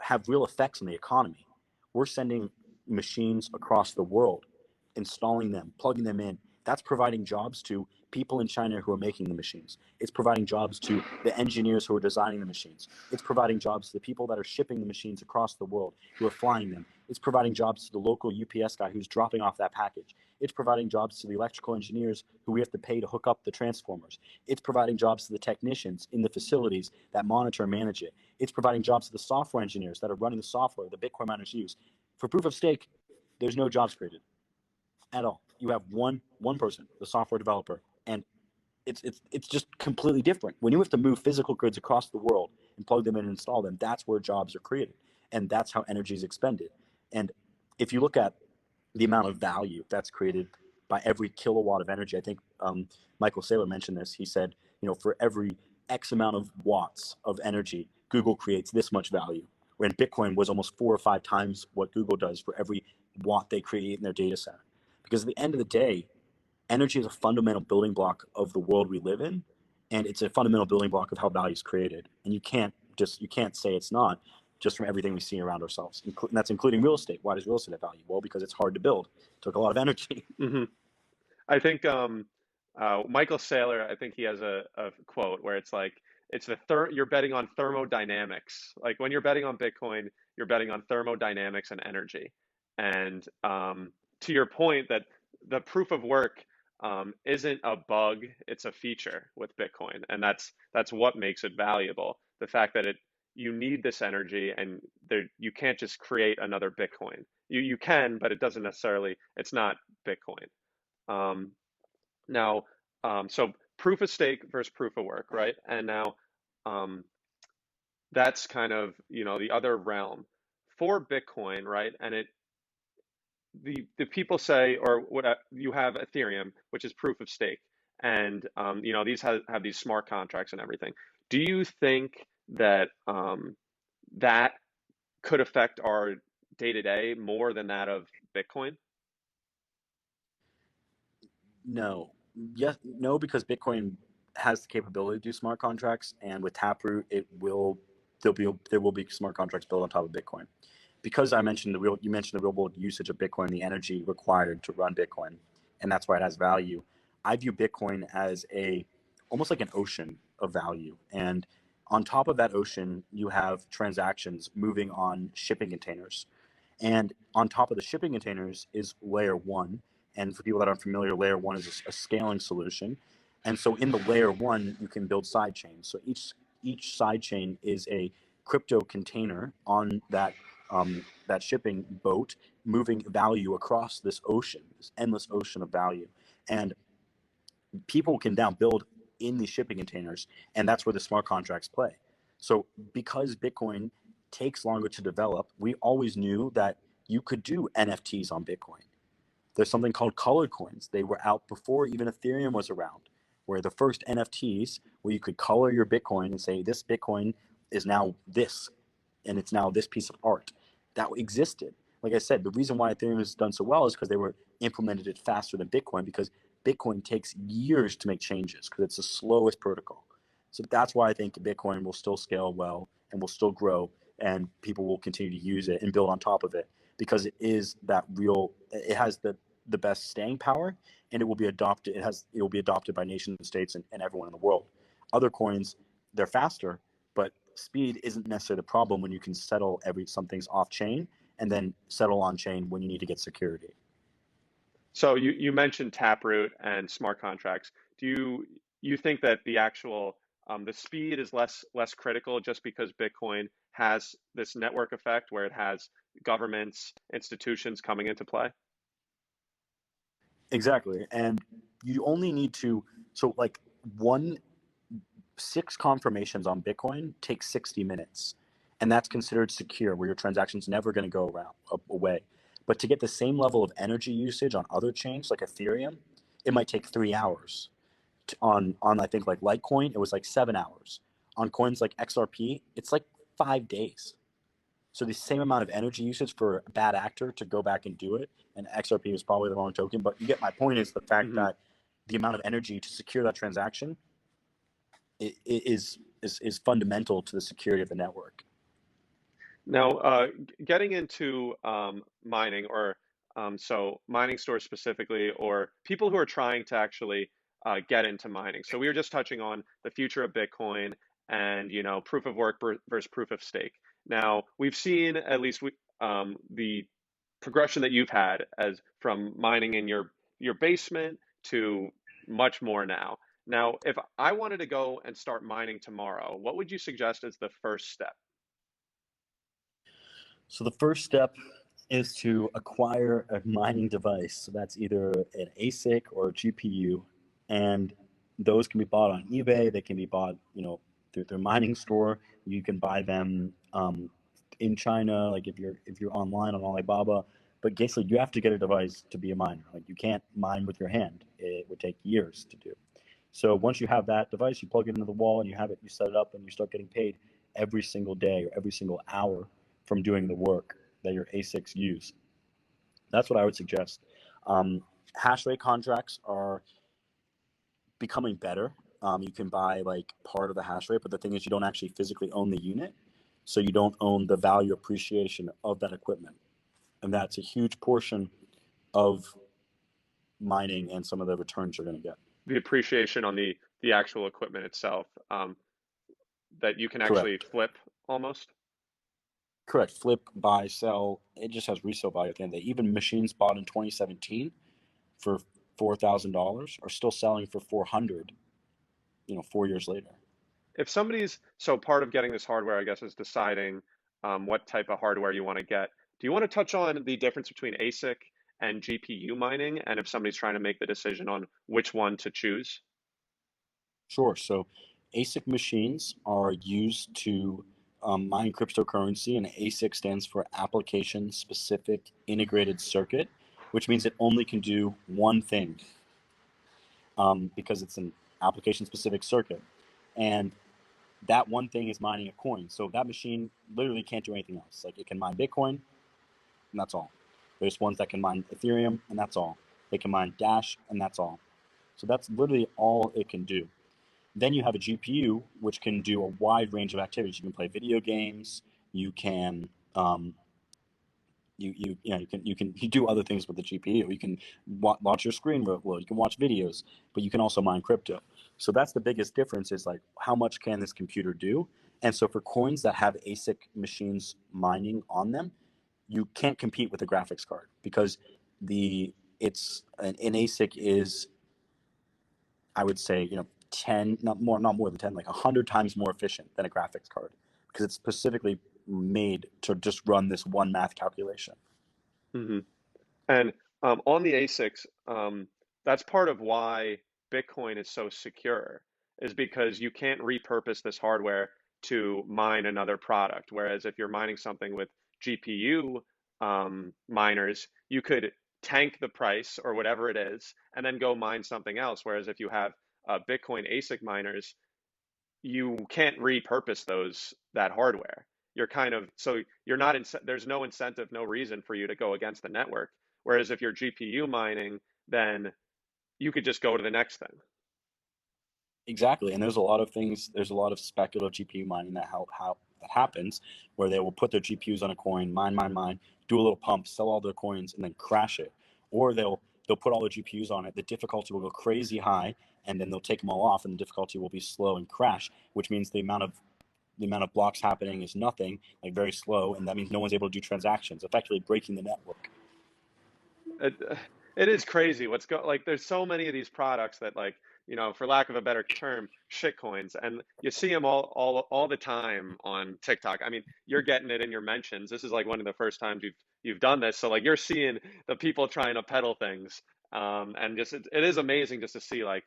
have real effects on the economy. We're sending machines across the world, installing them, plugging them in. That's providing jobs to people in China who are making the machines. It's providing jobs to the engineers who are designing the machines. It's providing jobs to the people that are shipping the machines across the world, who are flying them. It's providing jobs to the local UPS guy who's dropping off that package. It's providing jobs to the electrical engineers who we have to pay to hook up the transformers. It's providing jobs to the technicians in the facilities that monitor and manage it. It's providing jobs to the software engineers that are running the software the Bitcoin miners use. For proof of stake, there's no jobs created at all. You have one person, the software developer, and it's just completely different. When you have to move physical goods across the world and plug them in and install them, that's where jobs are created, and that's how energy is expended. And if you look at the amount of value that's created by every kilowatt of energy. I think Michael Saylor mentioned this. He said, for every X amount of watts of energy, Google creates this much value. When Bitcoin was almost 4 or 5 times what Google does for every watt they create in their data center. Because at the end of the day, energy is a fundamental building block of the world we live in, and it's a fundamental building block of how value is created. And you can't say it's not, just from everything we see around ourselves. And that's including real estate. Why does real estate have value? Well, because it's hard to build. It took a lot of energy. Hmm. I think Michael Saylor, I think he has a quote where it's like, you're betting on thermodynamics. Like when you're betting on Bitcoin, you're betting on thermodynamics and energy. And to your point that the proof of work isn't a bug, it's a feature with Bitcoin. And that's what makes it valuable. The fact that you need this energy and you can't just create another Bitcoin. You can, but it's not Bitcoin. Um, now, so proof of stake versus proof of work, right? And now um, that's kind of, the other realm for Bitcoin, right? And the people say, or what you have Ethereum, which is proof of stake, and these have these smart contracts and everything. Do you think that that could affect our day to day more than that of Bitcoin? No. Yes, no, because Bitcoin has the capability to do smart contracts, and with Taproot, there will be smart contracts built on top of Bitcoin. Because you mentioned the real world usage of Bitcoin, the energy required to run Bitcoin, and that's why it has value. I view Bitcoin as almost like an ocean of value, and on top of that ocean, you have transactions moving on shipping containers. And on top of the shipping containers is layer one. And for people that aren't familiar, layer one is a scaling solution. And so in the layer one, you can build side chains. So each side chain is a crypto container on that shipping boat, moving value across this ocean, this endless ocean of value. And people can now build in these shipping containers, and that's where the smart contracts play. So because Bitcoin takes longer to develop, we always knew that you could do NFTs on Bitcoin. There's something called colored coins. They were out before even Ethereum was around, where the first NFTs, where you could color your Bitcoin and say, this Bitcoin is now this, and it's now this piece of art. That existed. Like I said, the reason why Ethereum has done so well is because they were implemented it faster than Bitcoin, because Bitcoin takes years to make changes because it's the slowest protocol. So that's why I think Bitcoin will still scale well and will still grow, and people will continue to use it and build on top of it, because it has the best staying power, and it will be adopted. It will be adopted by nations and states and everyone in the world. Other coins, they're faster, but speed isn't necessarily the problem when you can settle something's off chain and then settle on chain when you need to get security. So you mentioned Taproot and smart contracts. Do you think that the speed is less critical just because Bitcoin has this network effect where it has governments, institutions coming into play? Exactly. And you only need to, so like 6 confirmations on Bitcoin takes 60 minutes. And that's considered secure, where your transaction's never going to go away. But to get the same level of energy usage on other chains like Ethereum, it might take 3 hours. On I think like Litecoin, it was like 7 hours. On coins like XRP, it's like 5 days. So the same amount of energy usage for a bad actor to go back and do it, and XRP was probably the wrong token. But you get my point, is the fact Hmm. that the amount of energy to secure that transaction is fundamental to the security of the network. Now, getting into mining, or so MiningStore specifically, or people who are trying to actually get into mining. So we were just touching on the future of Bitcoin and proof of work versus proof of stake. Now we've seen at least the progression that you've had as from mining in your basement to much more now. Now, if I wanted to go and start mining tomorrow, what would you suggest as the first step? So the first step is to acquire a mining device. So that's either an ASIC or a GPU, and those can be bought on eBay. They can be bought, through their MiningStore. You can buy them in China, like if you're online on Alibaba. But basically, you have to get a device to be a miner. Like, you can't mine with your hand. It would take years to do. So once you have that device, you plug it into the wall and you have it, you set it up, and you start getting paid every single day or every single hour from doing the work that your ASICs use. That's what I would suggest. Hash rate contracts are becoming better. You can buy like part of the hash rate, but the thing is, you don't actually physically own the unit, so you don't own the value appreciation of that equipment, and that's a huge portion of mining and some of the returns you're going to get. The appreciation on the actual equipment itself, that you can actually Correct. flip almost. Correct. Flip, buy, sell. It just has resale value at the end of the day. Even machines bought in 2017 for $4,000 are still selling for 400. 4 years later. If somebody's so part of getting this hardware, I guess, is deciding what type of hardware you want to get. Do you want to touch on the difference between ASIC and GPU mining, and if somebody's trying to make the decision on which one to choose? Sure. So ASIC machines are used to mine cryptocurrency, and ASIC stands for Application Specific Integrated Circuit, which means it only can do one thing because it's an application specific circuit. And that one thing is mining a coin. So that machine literally can't do anything else. Like, it can mine Bitcoin, and that's all. There's ones that can mine Ethereum, and that's all. They can mine Dash, and that's all. So that's literally all it can do. Then you have a GPU, which can do a wide range of activities. You can play video games. You can you do other things with the GPU. You can launch your screen real well. You can watch videos, but you can also mine crypto. So that's the biggest difference, is like, how much can this computer do? And so for coins that have ASIC machines mining on them, you can't compete with a graphics card, because an ASIC is, I would say, 10, not more than 10, like 100 times more efficient than a graphics card, because it's specifically made to just run this one math calculation. Hmm. And on the ASICs, that's part of why Bitcoin is so secure, is because you can't repurpose this hardware to mine another product. Whereas if you're mining something with GPU miners, you could tank the price or whatever it is and then go mine something else. Whereas if you have Bitcoin ASIC miners, you can't repurpose that hardware. You're kind of so you're not in, there's no incentive, no reason for you to go against the network. Whereas if you're GPU mining, then you could just go to the next thing. Exactly, and there's a lot of things. There's a lot of speculative GPU mining how that happens, where they will put their GPUs on a coin, mine, do a little pump, sell all their coins, and then crash it. Or they'll put all the GPUs on it. The difficulty will go crazy high, and then they'll take them all off, and the difficulty will be slow and crash, which means the amount of blocks happening is nothing, like very slow, and that means no one's able to do transactions, effectively breaking the network. It, it is crazy what's like there's so many of these products that like, for lack of a better term, shit coins, and you see them all the time on TikTok. I mean, you're getting it in your mentions. This is like one of the first times you've done this. So like you're seeing the people trying to peddle things. And just it is amazing just to see like,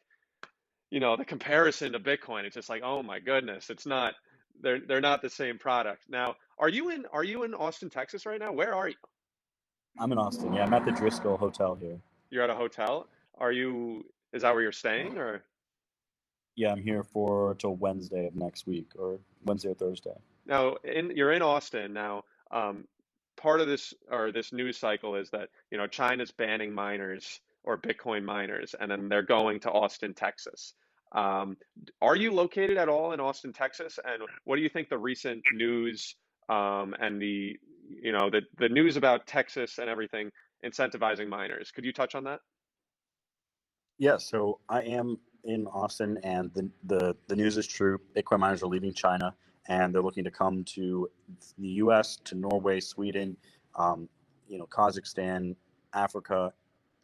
the comparison to Bitcoin. It's just like, oh my goodness, it's not they're not the same product. Now, are you in Austin, Texas right now? Where are you? I'm in Austin. Yeah, I'm at the Driscoll Hotel here. You're at a hotel? Is that where you're staying or? Yeah, I'm here for till Wednesday of next week, or Wednesday or Thursday. Now, you're in Austin now. Um, Part of this news cycle is that, China's banning miners or Bitcoin miners, and then they're going to Austin, Texas. Um, are you located at all in Austin, Texas? And what do you think the recent news and the news about Texas and everything incentivizing miners? Could you touch on that? Yeah, so I am in Austin, and the news is true. Bitcoin miners are leaving China, and they're looking to come to the U.S., to Norway, Sweden, Kazakhstan, Africa,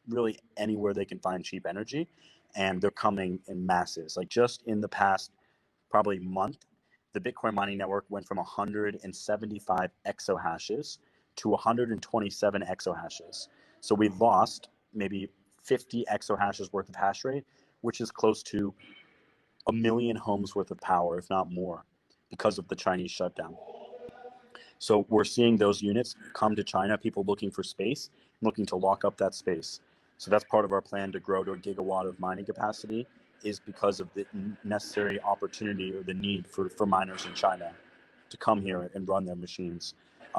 really anywhere they can find cheap energy, and they're coming in masses. Like, just in the past probably month, the Bitcoin mining network went from 175 exahashes to 127 exahashes. So we lost maybe 50 exahashes worth of hash rate, which is close to a million homes worth of power, if not more, because of the Chinese shutdown. So we're seeing those units come to China, people looking for space, looking to lock up that space. So that's part of our plan to grow to a gigawatt of mining capacity, is because of the necessary opportunity or the need for miners in China to come here and run their machines.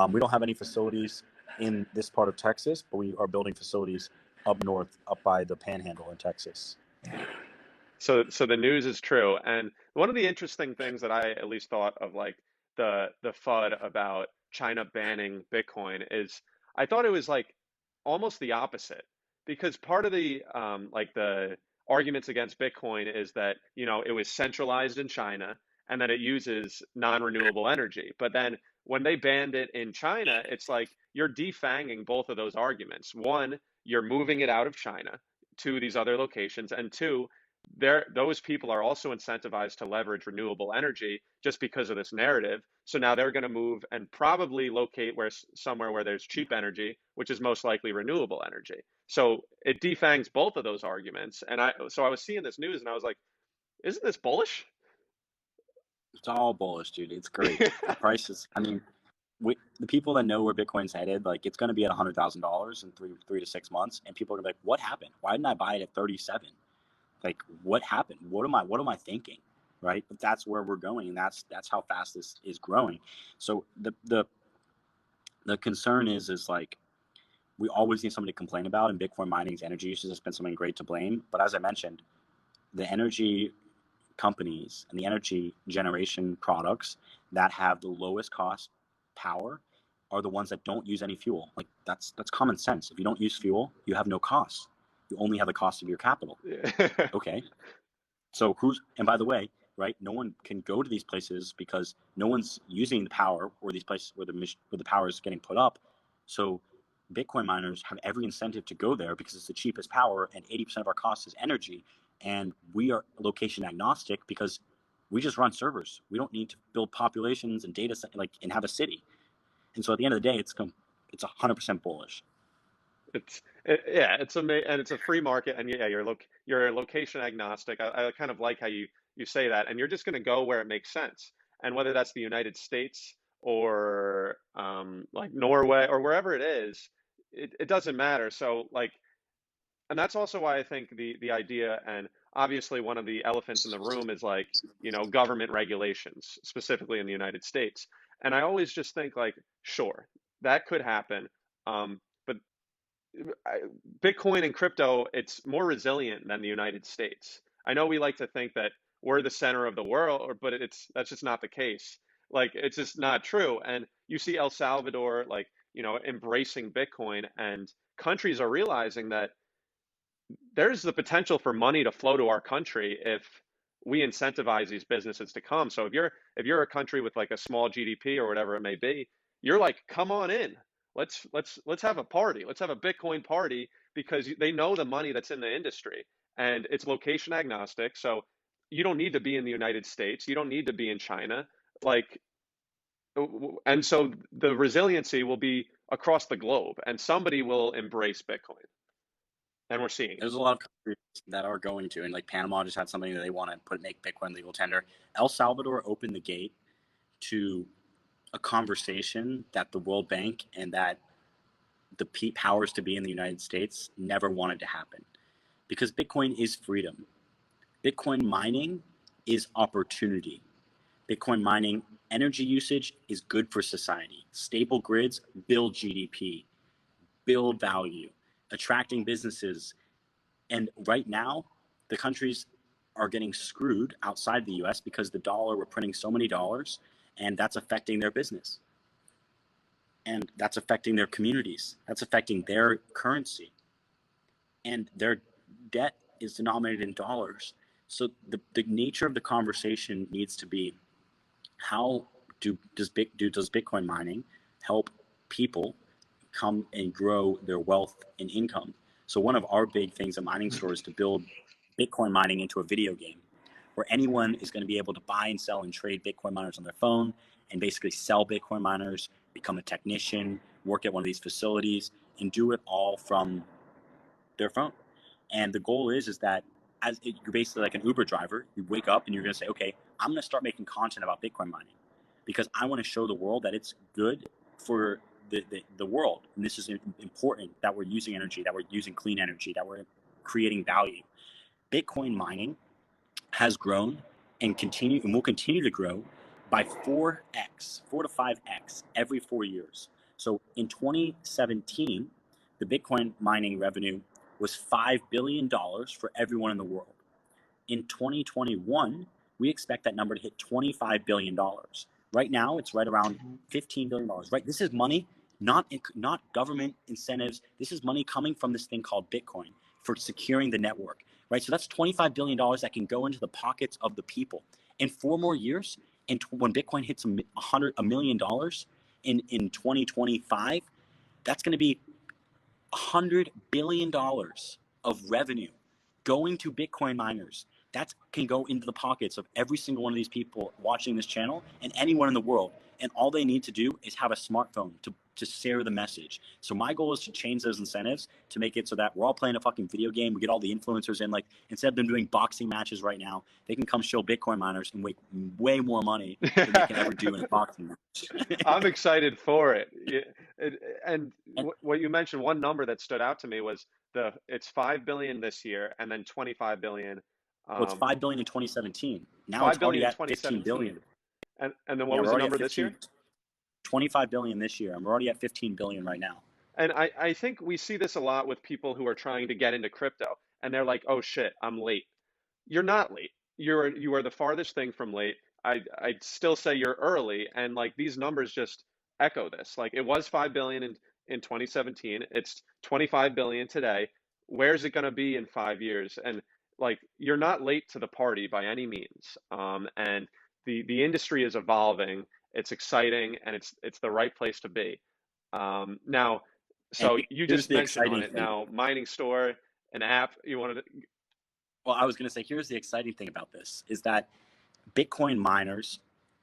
We don't have any facilities in this part of Texas, but we are building facilities up north, up by the Panhandle in Texas. So the news is true. And one of the interesting things that I at least thought of, like the FUD about China banning Bitcoin, is I thought it was like almost the opposite. Because part of the like the arguments against Bitcoin is that, it was centralized in China and that it uses non-renewable energy. But then when they banned it in China, it's like you're defanging both of those arguments. One, you're moving it out of China to these other locations, and two, those people are also incentivized to leverage renewable energy just because of this narrative. So now they're going to move and probably locate somewhere where there's cheap energy, which is most likely renewable energy. So it defangs both of those arguments. And I was seeing this news and I was like, isn't this bullish? It's all bullish, dude. It's great. The prices, I mean, the people that know where Bitcoin's headed, like, it's going to be at $100,000 in three to 6 months, and people are gonna be like, "What happened? Why didn't I buy it at 37? Like, what happened? What am I thinking?" Right? But that's where we're going, and that's how fast this is growing. So the concern is like, we always need somebody to complain about, and Bitcoin mining's energy usage has been something great to blame. But as I mentioned, the energy companies and the energy generation products that have the lowest cost power are the ones that don't use any fuel. Like, that's common sense. If you don't use fuel, you have no costs. You only have the cost of your capital. Okay. So and by the way, right, no one can go to these places because no one's using the power, or these places where the power is getting put up. So Bitcoin miners have every incentive to go there because it's the cheapest power, and 80% of our cost is energy. And we are location agnostic because we just run servers. We don't need to build populations and data and have a city. And so at the end of the day, it's 100% bullish. Yeah, it's amazing, and it's a free market, and yeah, you're location agnostic. I kind of like how you say that, and you're just going to go where it makes sense, and whether that's the United States or like Norway or wherever it is, it doesn't matter. So like, and that's also why I think the idea, and obviously one of the elephants in the room is like, government regulations, specifically in the United States. And I always just think like, sure, that could happen. But Bitcoin and crypto, it's more resilient than the United States. I know we like to think that we're the center of the world, but that's just not the case. Like, it's just not true. And you see El Salvador, like, embracing Bitcoin, and countries are realizing that there's the potential for money to flow to our country if we incentivize these businesses to come. So if you're a country with like a small GDP or whatever it may be, you're like, come on in. Let's have a party. Let's have a Bitcoin party, because they know the money that's in the industry, and it's location agnostic. So you don't need to be in the United States. You don't need to be in China. Like, and so the resiliency will be across the globe, and somebody will embrace Bitcoin, and we're seeing it. There's a lot of countries that are going to, and like Panama just had something that they want to make Bitcoin legal tender. El Salvador opened the gate to a conversation that the World Bank and that the powers to be in the United States never wanted to happen, because Bitcoin is freedom. Bitcoin mining is opportunity. Bitcoin mining energy usage is good for society. Stable grids build GDP, build value, attracting businesses. And right now, the countries are getting screwed outside the US because the dollar, we're printing so many dollars, and that's affecting their business. And that's affecting their communities. That's affecting their currency. And their debt is denominated in dollars. So the nature of the conversation needs to be, how does Bitcoin mining help people come and grow their wealth and income? So one of our big things at MiningStore is to build Bitcoin mining into a video game, where anyone is going to be able to buy and sell and trade Bitcoin miners on their phone, and basically sell Bitcoin miners, become a technician, work at one of these facilities, and do it all from their phone. And the goal is that you're basically like an Uber driver. You wake up and you're going to say, okay, I'm going to start making content about Bitcoin mining, because I want to show the world that it's good for the world. And this is important, that we're using energy, that we're using clean energy, that we're creating value. Bitcoin mining has grown and will continue to grow by 4x, 4 to 5x every 4 years. So in 2017, the Bitcoin mining revenue was $5 billion for everyone in the world. In 2021, we expect that number to hit $25 billion. Right now, it's right around $15 billion. Right, this is money, not government incentives. This is money coming from this thing called Bitcoin for securing the network. Right, so that's $25 billion that can go into the pockets of the people. In 4 more years, and when Bitcoin hits $1 million in 2025, that's going to be $100 billion of revenue going to Bitcoin miners. That can go into the pockets of every single one of these people watching this channel and anyone in the world. And all they need to do is have a smartphone to share the message. So my goal is to change those incentives to make it so that we're all playing a fucking video game. We get all the influencers in. Like, instead of them doing boxing matches right now, they can come show Bitcoin miners and make way more money than they can ever do in a boxing match. I'm excited for it. And And what you mentioned, one number that stood out to me was it's 5 billion this year and then 25 billion. well, it's Um, 5 billion in 2017. Now it's 5 billion already in at 15 2017. billion. And then what Yeah, was we're the already at number this 15, year? 25 billion this year, and we're already at 15 billion right now. And I think we see this a lot with people who are trying to get into crypto and they're like, "Oh shit, I'm late." You're not late. You are the farthest thing from late. I'd still say you're early, and like these numbers just echo this. Like it was 5 billion in 2017. It's 25 billion today. Where's it going to be in 5 years? And like you're not late to the party by any means. And the industry is evolving. It's exciting, and it's the right place to be. Now, And so you here's just the mentioned on exciting it thing. now, MiningStore, an app you wanted to. Well, I was going to say, here's the exciting thing about this is that Bitcoin miners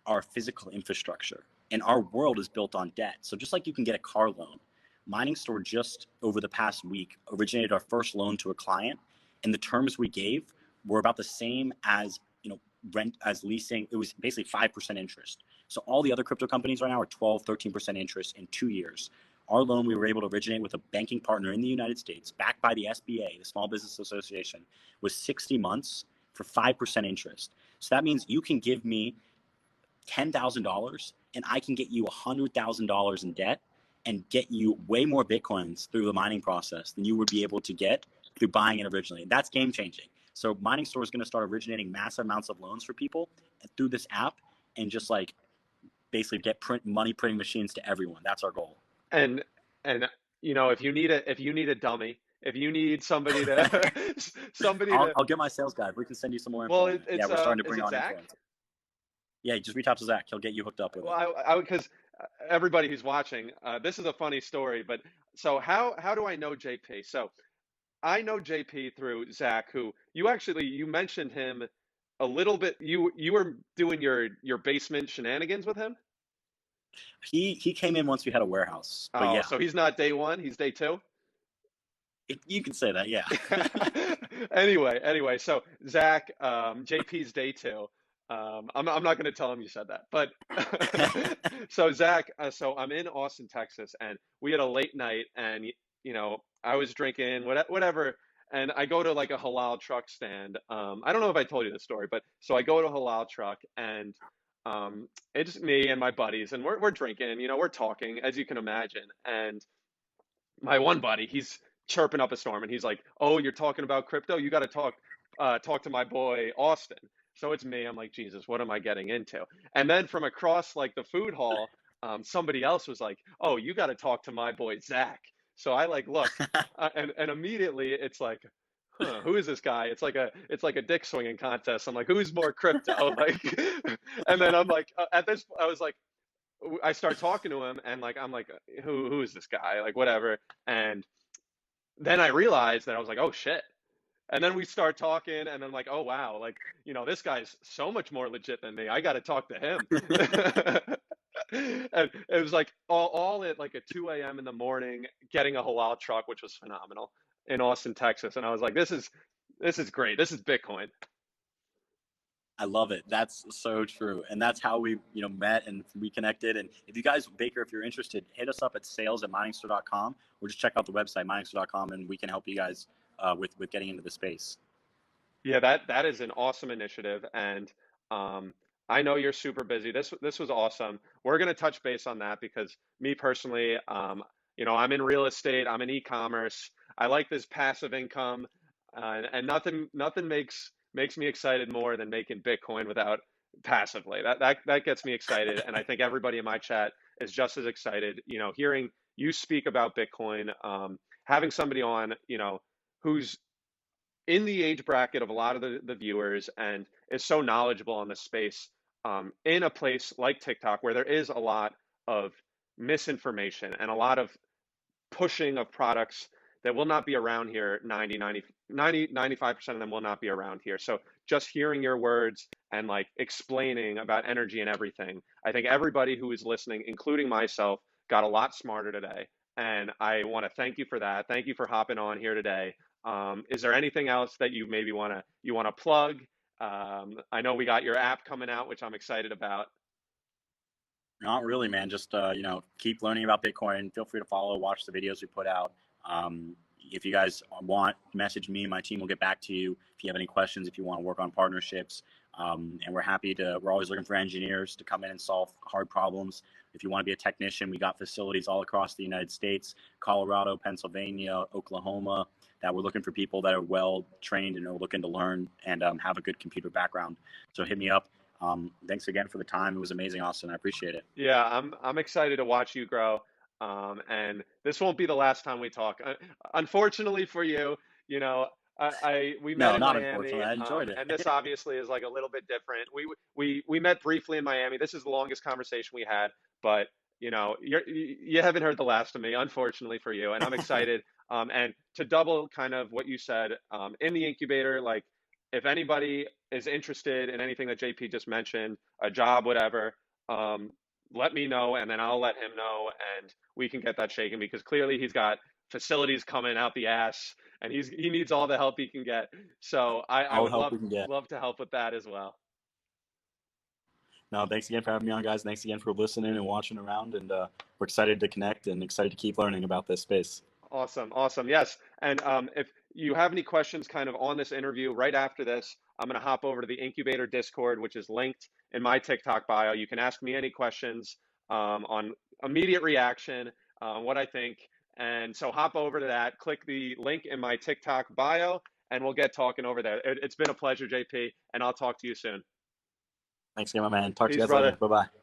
are physical infrastructure, and our world is built on debt. So just like you can get a car loan, MiningStore just over the past week originated our first loan to a client, and the terms we gave were about the same as rent as leasing. It was basically 5% interest. So all the other crypto companies right now are 12, 13% interest in 2 years. Our loan we were able to originate with a banking partner in the United States, backed by the SBA, the Small Business Association, was 60 months for 5% interest. So that means you can give me $10,000 and I can get you $100,000 in debt and get you way more Bitcoins through the mining process than you would be able to get through buying it originally. And that's game changing. So MiningStore is going to start originating massive amounts of loans for people through this app and just like basically get money printing machines to everyone. That's our goal. And if you need a dummy, if you need somebody to somebody to I'll get my sales guy. We can send you some more info well, on it. Yeah, we're starting to is bring it on Zach? influencers. Yeah, just reach out to Zach. He'll get you hooked up with it. Well, I because everybody who's watching, this is a funny story, but so how do I know JP? So I know JP through Zach, who you mentioned him a little bit. You were doing your basement shenanigans with him. He came in once we had a warehouse, but Oh, yeah, so he's not day one, he's day two. you can say that. Yeah. Anyway, so Zach, JP's day two. I'm not going to tell him you said that, but so Zach, so I'm in Austin, Texas, and we had a late night, and I was drinking whatever, and I go to like a halal truck stand. I don't know if I told you this story, but so I go to a halal truck, and it's me and my buddies, and we're drinking, we're talking, as you can imagine, and my one buddy, he's chirping up a storm and he's like, "Oh, you're talking about crypto? You got to talk to my boy Austin." So it's me. I'm like, "Jesus, what am I getting into?" And then from across like the food hall, somebody else was like, "Oh, you got to talk to my boy Zach." So I like look, and immediately it's like, "Huh, who is this guy?" It's like a dick swinging contest. I'm like, "Who's more crypto?" Like, and then I'm like, at this, I was like, I start talking to him and like I'm like who is this guy, like whatever, and then I realized that I was like, oh shit. And then we start talking, and then like, oh wow, like, this guy's so much more legit than me. I got to talk to him. And it was like all at like at 2 a.m. in the morning, getting a halal truck, which was phenomenal in Austin, Texas. And I was like, this is great. This is Bitcoin. I love it. That's so true. And that's how we, met and reconnected. And if you guys, Baker, if you're interested, hit us up at sales@miningstore.com, or just check out the website, miningstore.com, and we can help you guys with getting into the space. Yeah, that is an awesome initiative, and I know you're super busy. This was awesome. We're gonna touch base on that because me personally, I'm in real estate, I'm in e-commerce. I like this passive income, and nothing makes me excited more than making Bitcoin without passively. That gets me excited, and I think everybody in my chat is just as excited. Hearing you speak about Bitcoin, having somebody on, who's in the age bracket of a lot of the viewers and is so knowledgeable on this space, in a place like TikTok where there is a lot of misinformation and a lot of pushing of products that will not be around here. 95% of them will not be around here. So just hearing your words and like explaining about energy and everything, I think everybody who is listening, including myself, got a lot smarter today. And I want to thank you for that. Thank you for hopping on here today. Is there anything else that you want to plug? I know we got your app coming out, which I'm excited about. Not really, man. Just keep learning about Bitcoin. Feel free to follow, watch the videos we put out. If you guys want, message me. My team will get back to you if you have any questions. If you want to work on partnerships, and we're happy to. We're always looking for engineers to come in and solve hard problems. If you want to be a technician, we got facilities all across the United States, Colorado, Pennsylvania, Oklahoma, that we're looking for people that are well trained and are looking to learn and have a good computer background. So hit me up. Thanks again for the time. It was amazing, Austin. I appreciate it. Yeah, I'm excited to watch you grow. And this won't be the last time we talk. Unfortunately for you, you know, we met No, in not unfortunately. Miami, I enjoyed it. and this obviously is like a little bit different. We met briefly in Miami. This is the longest conversation we had, but you haven't heard the last of me, unfortunately for you. And I'm excited. And to double kind of what you said, in the incubator, like if anybody is interested in anything that JP just mentioned, a job, whatever, um, let me know, and then I'll let him know, and we can get that shaken because clearly he's got facilities coming out the ass, and he needs all the help he can get. So I All the would help love we can get. love to help with that as well. No, thanks again for having me on, guys. Thanks again for listening and watching around. And we're excited to connect and excited to keep learning about this space. Awesome, awesome. Yes. And if you have any questions kind of on this interview right after this, I'm going to hop over to the Incubator Discord, which is linked in my TikTok bio. You can ask me any questions on immediate reaction, what I think. And so hop over to that, click the link in my TikTok bio, and we'll get talking over there. It's been a pleasure, JP, and I'll talk to you soon. Thanks again, my man. Talk to you Peace, guys later. brother. Bye-bye.